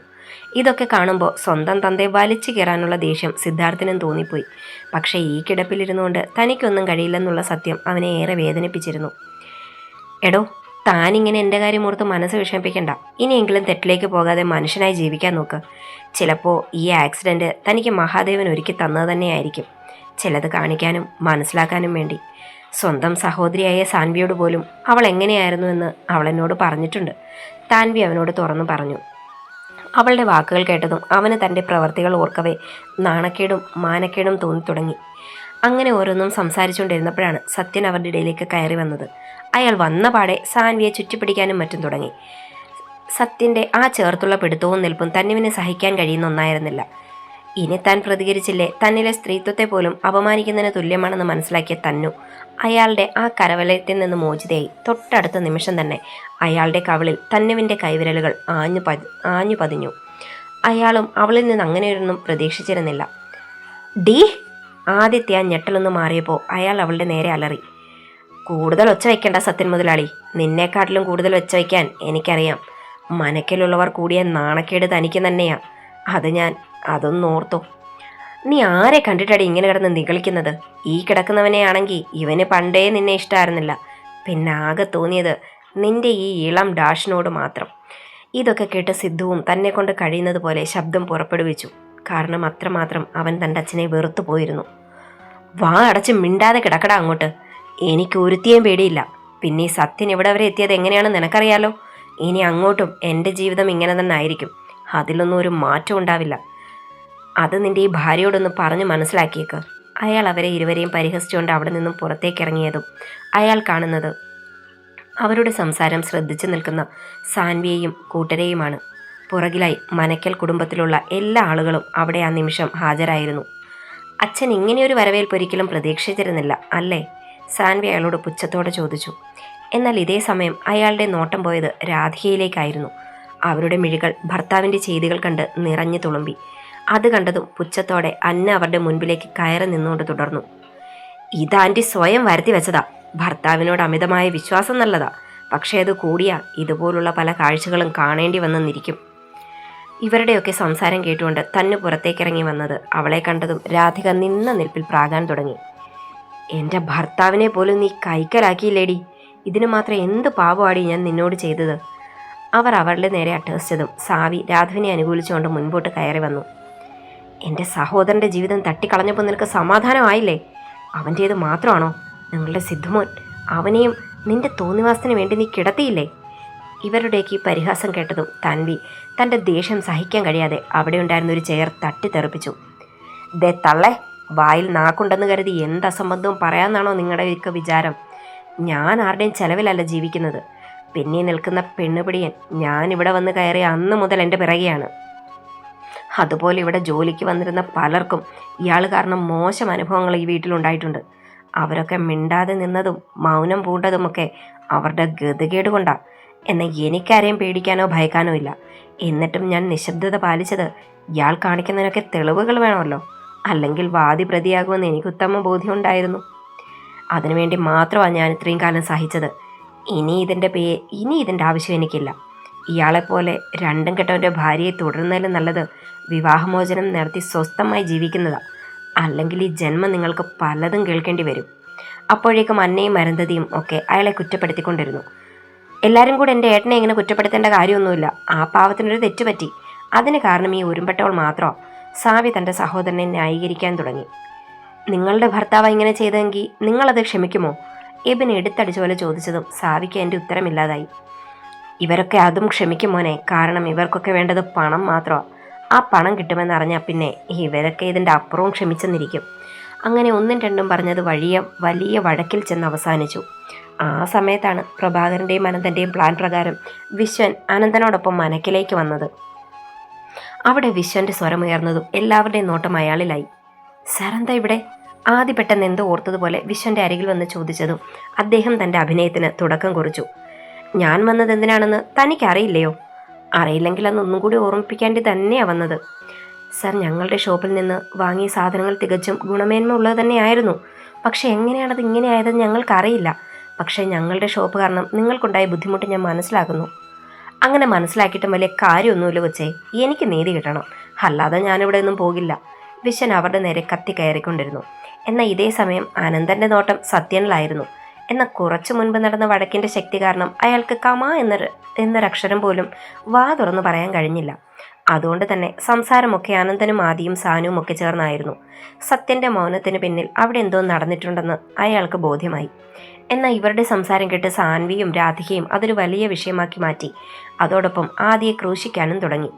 S1: ഇതൊക്കെ കാണുമ്പോൾ സ്വന്തം തന്തയെ വലിച്ചു കയറാനുള്ള ദേഷ്യം സിദ്ധാർത്ഥിനും തോന്നിപ്പോയി. പക്ഷേ ഈ കിടപ്പിലിരുന്നുകൊണ്ട് തനിക്കൊന്നും കഴിയില്ലെന്നുള്ള സത്യം അവനെ ഏറെ വേദനിപ്പിച്ചിരുന്നു. എടോ, താനിങ്ങനെ എൻ്റെ കാര്യം ഓർത്ത് മനസ്സ് വിഷമിപ്പിക്കണ്ട. ഇനിയെങ്കിലും തെറ്റിലേക്ക് പോകാതെ മനുഷ്യനായി ജീവിക്കാൻ നോക്ക്. ചിലപ്പോൾ ഈ ആക്സിഡൻറ്റ് തനിക്ക് മഹാദേവൻ ഒരുക്കി തന്നത് തന്നെയായിരിക്കും. ചിലത് കാണിക്കാനും മനസ്സിലാക്കാനും വേണ്ടി. സ്വന്തം സഹോദരിയായ സാൻവിയോട് പോലും അവൾ എങ്ങനെയായിരുന്നുവെന്ന് അവളെന്നോട് പറഞ്ഞിട്ടുണ്ട്. താൻവി അവനോട് തുറന്നു പറഞ്ഞു. അവളുടെ വാക്കുകൾ കേട്ടതും അവന് തൻ്റെ പ്രവർത്തികൾ ഓർക്കവേ നാണക്കേടും മാനക്കേടും തോന്നിത്തുടങ്ങി. അങ്ങനെ ഓരോന്നും സംസാരിച്ചുകൊണ്ടിരുന്നപ്പോഴാണ് സത്യൻ അവരുടെ ഇടയിലേക്ക് കയറി വന്നത്. അയാൾ വന്ന പാടെ സാൻവിയെ ചുറ്റിപ്പിടിക്കാനും മറ്റും തുടങ്ങി. സത്യൻ്റെ ആ ചേർത്തുള്ള പിടുത്തവും നിൽപ്പും തന്നുവിന് സഹിക്കാൻ കഴിയുന്ന ഒന്നായിരുന്നില്ല. ഇനി താൻ പ്രതികരിച്ചില്ലേ തന്നിലെ സ്ത്രീത്വത്തെ പോലും അപമാനിക്കുന്നതിന് തുല്യമാണെന്ന് മനസ്സിലാക്കിയ തന്നു അയാളുടെ ആ കരവലയത്തിൽ നിന്ന് മോചിതയായി. തൊട്ടടുത്ത നിമിഷം തന്നെ അയാളുടെ കവിളിൽ തന്നുവിൻ്റെ കൈവിരലുകൾ ആഞ്ഞു പതിഞ്ഞു. അയാളും അവളിൽ നിന്ന് അങ്ങനെയൊന്നും പ്രതീക്ഷിച്ചിരുന്നില്ല. ഡീ! ആദ്യത്തെ ആ ഞെട്ടലൊന്ന് മാറിയപ്പോൾ അയാൾ അവളുടെ നേരെ അലറി.
S2: കൂടുതൽ ഒച്ച വയ്ക്കേണ്ട സത്യൻ മുതലാളി. നിന്നെക്കാട്ടിലും കൂടുതൽ ഒച്ച വയ്ക്കാൻ എനിക്കറിയാം. മനക്കിലുള്ളവർ കൂടിയ നാണക്കേട് തനിക്ക് തന്നെയാ. അതൊന്നും ഓർത്തോ. നീ ആരെ കണ്ടിട്ടാടി ഇങ്ങനെ കിടന്ന് നിഗളിക്കുന്നത്? ഈ കിടക്കുന്നവനെ ആണെങ്കിൽ ഇവന് പണ്ടേ നിന്നെ ഇഷ്ടമായിരുന്നില്ല. പിന്നെ ആകെ തോന്നിയത് നിന്റെ ഈ ഇളം ഡാഷിനോട് മാത്രം. ഇതൊക്കെ കേട്ട് സിദ്ധുവും തന്നെ കൊണ്ട് കഴിയുന്നത് പോലെ ശബ്ദം പുറപ്പെടുവിച്ചു. കാരണം അത്രമാത്രം അവൻ തൻ്റെ അച്ഛനെ വെറുത്തു പോയിരുന്നു. വാ അടച്ച് മിണ്ടാതെ കിടക്കടാ അങ്ങോട്ട്. എനിക്ക് ഒരുത്തിയേം പേടിയില്ല. പിന്നെ ഈ സത്യൻ ഇവിടെ വരെ എത്തിയത് എങ്ങനെയാണെന്ന് നിനക്കറിയാലോ. ഇനി അങ്ങോട്ടും എൻ്റെ ജീവിതം ഇങ്ങനെ തന്നെ ആയിരിക്കും. അതിലൊന്നും ഒരു മാറ്റം ഉണ്ടാവില്ല. അത് നിൻ്റെ ഈ ഭാര്യയോടൊന്ന് പറഞ്ഞ് മനസ്സിലാക്കിയേക്ക്. അയാൾ അവരെ ഇരുവരെയും പരിഹസിച്ചുകൊണ്ട് അവിടെ നിന്നും പുറത്തേക്കിറങ്ങിയതും അയാൾ കാണുന്നത് അവരുടെ സംസാരം ശ്രദ്ധിച്ചു നിൽക്കുന്ന സാൻവിയെയും കൂട്ടരെയുമാണ്. പുറകിലായി മനക്കൽ കുടുംബത്തിലുള്ള എല്ലാ ആളുകളും അവിടെ ആ നിമിഷം ഹാജരായിരുന്നു. അച്ഛൻ ഇങ്ങനെയൊരു വരവേൽപ്പ് ഒരിക്കലും പ്രതീക്ഷിച്ചിരുന്നില്ല അല്ലേ? സാൻവി അയാളോട് പുച്ഛത്തോടെ ചോദിച്ചു. എന്നാൽ ഇതേ സമയം അയാളുടെ നോട്ടം പോയത് രാധികയിലേക്കായിരുന്നു. അവരുടെ മിഴികൾ ഭർത്താവിൻ്റെ ചെയ്തികൾ കണ്ട് നിറഞ്ഞു തുളുമ്പി. അത് കണ്ടതും പുച്ഛത്തോടെ അന്ന അവരുടെ മുൻപിലേക്ക് കയറി നിന്നുകൊണ്ട് തുടർന്നു. ഇതാൻറ്റി സ്വയം വരുത്തി വെച്ചതാ. ഭർത്താവിനോട് അമിതമായ വിശ്വാസം നല്ലതാ. പക്ഷേ അത് കൂടിയാ ഇതുപോലുള്ള പല കാഴ്ചകളും കാണേണ്ടി വന്നെന്നിരിക്കും. ഇവരുടെയൊക്കെ സംസാരം കേട്ടുകൊണ്ട് തന്നെ പുറത്തേക്കിറങ്ങി വന്നത് അവളെ കണ്ടതും രാധിക നിന്ന നിൽപ്പിൽ പ്രാകാൻ തുടങ്ങി. എൻ്റെ ഭർത്താവിനെ പോലും നീ കൈക്കലാക്കിയില്ലേടി. ഇതിന് മാത്രം എന്ത് പാപമാടി ഞാൻ നിന്നോട് ചെയ്തത്? അവർ അവളുടെ നേരെ അട്ടഹസിച്ചതും സാവി രാഘവിനെ അനുകൂലിച്ചുകൊണ്ട് മുൻപോട്ട് കയറി വന്നു. എൻ്റെ സഹോദരൻ്റെ ജീവിതം തട്ടിക്കളഞ്ഞപ്പോൾ നിനക്ക് സമാധാനമായില്ലേ? അവൻ്റേത് മാത്രമാണോ? നിങ്ങളുടെ സിദ്ധുമോൻ, അവനെയും നിന്റെ തോന്നിവാസത്തിന് വേണ്ടി നീ കിടത്തിയില്ലേ? ഇവരുടേക്ക് ഈ പരിഹാസം കേട്ടതും തൻവി തൻ്റെ ദേഷ്യം സഹിക്കാൻ കഴിയാതെ അവിടെ ഉണ്ടായിരുന്ന ഒരു ചെയർ തട്ടിത്തെറിപ്പിച്ചു. ദേ തള്ളേ, വായിൽ നാക്കുണ്ടെന്ന് കരുതി എന്ത് അസംബന്ധവും പറയാമെന്നാണോ നിങ്ങളുടെയൊക്കെ വിചാരം? ഞാൻ ആരുടെയും ചെലവിലല്ല ജീവിക്കുന്നത്. പിന്നെ നിൽക്കുന്ന പെണ്ണുപിടിയൻ ഞാനിവിടെ വന്ന് കയറിയ അന്ന് മുതൽ എൻ്റെ പിറകെയാണ്. അതുപോലെ ഇവിടെ ജോലിക്ക് വന്നിരുന്ന പലർക്കും ഇയാൾ കാരണം മോശം അനുഭവങ്ങൾ ഈ വീട്ടിലുണ്ടായിട്ടുണ്ട്. അവരൊക്കെ മിണ്ടാതെ നിന്നതും മൗനം പൂണ്ടതുമൊക്കെ അവരുടെ ഗതികേട് കൊണ്ടാണ്. എന്നാൽ എനിക്കാരെയും പേടിക്കാനോ ഭയക്കാനോ ഇല്ല. എന്നിട്ടും ഞാൻ നിശബ്ദത പാലിച്ചത് ഇയാൾ കാണിക്കുന്നതിനൊക്കെ തെളിവുകൾ വേണമല്ലോ. അല്ലെങ്കിൽ വാദി പ്രതിയാകുമെന്ന് എനിക്ക് ഉത്തമ ബോധ്യമുണ്ടായിരുന്നു. അതിനുവേണ്ടി മാത്രമാണ് ഞാൻ ഇത്രയും കാലം സഹിച്ചത്. ഇനി ഇതിൻ്റെ ആവശ്യം എനിക്കില്ല. ഇയാളെപ്പോലെ രണ്ടും കെട്ടവൻ്റെ ഭാര്യയെ തുടരുന്നതിലും നല്ലത് വിവാഹമോചനം നടത്തി സ്വസ്ഥമായി ജീവിക്കുന്നതാണ്. അല്ലെങ്കിൽ ഈ ജന്മം നിങ്ങൾക്ക് പലതും കേൾക്കേണ്ടി വരും. അപ്പോഴേക്കും അന്നയും അരുന്ധതിയും ഒക്കെ അയാളെ കുറ്റപ്പെടുത്തിക്കൊണ്ടിരുന്നു. എല്ലാവരും കൂടെ എൻ്റെ ഏട്ടനെ ഇങ്ങനെ കുറ്റപ്പെടുത്തേണ്ട കാര്യമൊന്നുമില്ല. ആ പാവത്തിനൊരു തെറ്റുപറ്റി. അതിന് കാരണം ഈ ഉരുമ്പെട്ടവൾ മാത്രമോ? സാവി തൻ്റെ സഹോദരനെ ന്യായീകരിക്കാൻ തുടങ്ങി. നിങ്ങളുടെ ഭർത്താവ് ഇങ്ങനെ ചെയ്തെങ്കിൽ നിങ്ങളത് ക്ഷമിക്കുമോ? എബിൻ എടുത്തടിച്ച പോലെ ചോദിച്ചതും സാവിക്ക് എൻ്റെ ഉത്തരമില്ലാതായി. ഇവരൊക്കെ അതും ക്ഷമിക്കും മോനെ. കാരണം ഇവർക്കൊക്കെ വേണ്ടത് പണം മാത്രമാണ്. ആ പണം കിട്ടുമെന്നറിഞ്ഞാൽ പിന്നെ ഇവരൊക്കെ ഇതിൻ്റെ അപ്പുറവും ക്ഷമിച്ചെന്നിരിക്കും. അങ്ങനെ ഒന്നും രണ്ടും പറഞ്ഞത് വലിയ വഴക്കിൽ ചെന്ന് അവസാനിച്ചു. ആ സമയത്താണ് പ്രഭാകരൻ്റെയും അനന്തൻ്റെയും പ്ലാൻ പ്രകാരം വിശ്വൻ അനന്തനോടൊപ്പം മനക്കിലേക്ക് വന്നത്. അവിടെ വിശ്വൻ്റെ സ്വരമുയർന്നതും എല്ലാവരുടെയും നോട്ടം അയാളിലായി. സാറെന്താ ഇവിടെ? ആദ്യ പെട്ടെന്ന് എന്തോ ഓർത്തതുപോലെ വിശ്വൻ്റെ അരികിൽ വന്ന് ചോദിച്ചതും അദ്ദേഹം തൻ്റെ അഭിനയത്തിന് തുടക്കം കുറിച്ചു. ഞാൻ വന്നത് എന്തിനാണെന്ന് തനിക്കറിയില്ലയോ? അറിയില്ലെങ്കിൽ അതൊന്നും കൂടി ഓർമ്മിപ്പിക്കേണ്ടി തന്നെയാണ് വന്നത്. സർ, ഞങ്ങളുടെ ഷോപ്പിൽ നിന്ന് വാങ്ങിയ സാധനങ്ങൾ തികച്ചും ഗുണമേന്മ ഉള്ളത് തന്നെയായിരുന്നു. പക്ഷേ എങ്ങനെയാണത് ഇങ്ങനെയായതെന്ന് ഞങ്ങൾക്കറിയില്ല. പക്ഷേ ഞങ്ങളുടെ ഷോപ്പ് കാരണം നിങ്ങൾക്കുണ്ടായ ബുദ്ധിമുട്ട് ഞാൻ മനസ്സിലാക്കുന്നു. അങ്ങനെ മനസ്സിലാക്കിയിട്ടും വലിയ കാര്യമൊന്നുമില്ല കൊച്ചേ. എനിക്ക് നീതി കിട്ടണം, അല്ലാതെ ഞാനിവിടെ ഒന്നും പോകില്ല. വിശ്വൻ അവരുടെ നേരെ കത്തി കയറിക്കൊണ്ടിരുന്നു. എന്നാൽ ഇതേ സമയം അനന്തൻ്റെ നോട്ടം സത്യനിലായിരുന്നു. എന്നാൽ കുറച്ചു മുൻപ് നടന്ന വഴക്കിൻ്റെ ശക്തി കാരണം അയാൾക്ക് കമ എന്നൊരക്ഷരം പോലും വാ തുറന്നു പറയാൻ കഴിഞ്ഞില്ല. അതുകൊണ്ട് തന്നെ സംസാരമൊക്കെ അനന്തനും ആദിയും സാനുവും ഒക്കെ ചേർന്നായിരുന്നു. സത്യൻ്റെ മൗനത്തിന് പിന്നിൽ അവിടെ എന്തോ നടന്നിട്ടുണ്ടെന്ന് അയാൾക്ക് ബോധ്യമായി. എന്നാൽ ഇവരുടെ സംസാരം കേട്ട് സാൻവിയും രാധികയും അതൊരു വലിയ വിഷയമാക്കി മാറ്റി. അതോടൊപ്പം ആദിയെ ക്രൂശിക്കാനും തുടങ്ങി.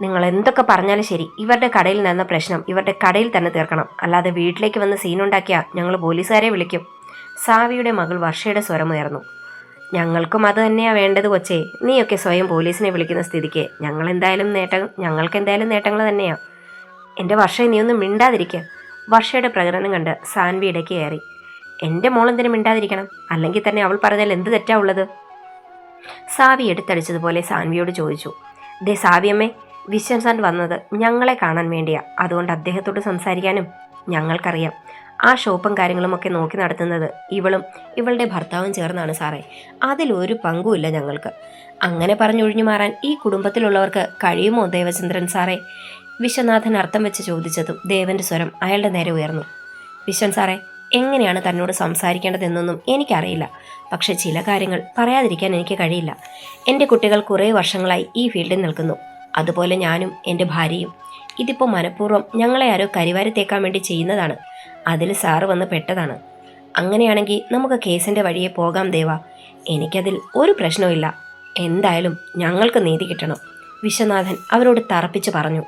S2: നിങ്ങൾ എന്തൊക്കെ പറഞ്ഞാലും ശരി, ഇവരുടെ കടയിൽ നടന്ന പ്രശ്നം ഇവരുടെ കടയിൽ തന്നെ തീർക്കണം. അല്ലാതെ വീട്ടിലേക്ക് വന്ന് സീനുണ്ടാക്കിയാൽ ഞങ്ങൾ പോലീസുകാരെ വിളിക്കും. സാവിയുടെ മകൾ വർഷയുടെ സ്വരമുയർന്നു. ഞങ്ങൾക്കും അത് തന്നെയാണ് വേണ്ടത് കൊച്ചേ. നീയൊക്കെ സ്വയം പോലീസിനെ വിളിക്കുന്ന സ്ഥിതിക്ക് ഞങ്ങൾക്ക് എന്തായാലും നേട്ടങ്ങൾ തന്നെയാണ്. എൻ്റെ വർഷയെ നീ ഒന്നും മിണ്ടാതിരിക്കുക. വർഷയുടെ പ്രകടനം കണ്ട് സാൻവി ഇടയ്ക്ക് കയറി. എൻ്റെ മോളെന്തിനും മിണ്ടാതിരിക്കണം? അല്ലെങ്കിൽ തന്നെ അവൾ പറഞ്ഞാൽ എന്ത് തെറ്റാ ഉള്ളത്? സാവി എടുത്തടിച്ചതുപോലെ സാൻവിയോട് ചോദിച്ചു. ദേ സാവിയമ്മേ, വിശ്വൻ സാൻ വന്നത് ഞങ്ങളെ കാണാൻ വേണ്ടിയാ. അതുകൊണ്ട് അദ്ദേഹത്തോട് സംസാരിക്കാനും ഞങ്ങൾക്കറിയാം.
S1: ആ ഷോപ്പും കാര്യങ്ങളുമൊക്കെ നോക്കി നടത്തുന്നത് ഇവളും ഇവളുടെ ഭർത്താവും ചേർന്നാണ് സാറേ. അതിലൊരു പങ്കുമില്ല ഞങ്ങൾക്ക്. അങ്ങനെ പറഞ്ഞൊഴിഞ്ഞു മാറാൻ ഈ കുടുംബത്തിലുള്ളവർക്ക് കഴിയുമോ ദേവചന്ദ്രൻ സാറേ? വിശ്വനാഥൻ അർത്ഥം വെച്ച് ചോദിച്ചതും ദേവന്റെ സ്വരം അയാളുടെ നേരെ ഉയർന്നു. വിശ്വൻ സാറേ, എങ്ങനെയാണ് തന്നോട് സംസാരിക്കേണ്ടതെന്നൊന്നും എനിക്കറിയില്ല. പക്ഷെ ചില കാര്യങ്ങൾ പറയാതിരിക്കാൻ എനിക്ക് കഴിയില്ല. എൻ്റെ കുട്ടികൾ കുറേ വർഷങ്ങളായി ഈ ഫീൽഡിൽ നിൽക്കുന്നു. അതുപോലെ ഞാനും എൻ്റെ ഭാര്യയും. ഇതിപ്പോൾ മനഃപൂർവ്വം ഞങ്ങളെ ആരോ കരിവാരി തേക്കാൻ വേണ്ടി ചെയ്യുന്നതാണ്. അതിൽ സാറ് വന്ന് പെട്ടതാണ്. അങ്ങനെയാണെങ്കിൽ നമുക്ക് കേസിൻ്റെ വഴിയെ പോകാം ദേവ. എനിക്കതിൽ ഒരു പ്രശ്നവുമില്ല. എന്തായാലും ഞങ്ങൾക്ക് നീതി കിട്ടണം, വിശ്വനാഥൻ അവരോട് തറപ്പിച്ച് പറഞ്ഞു.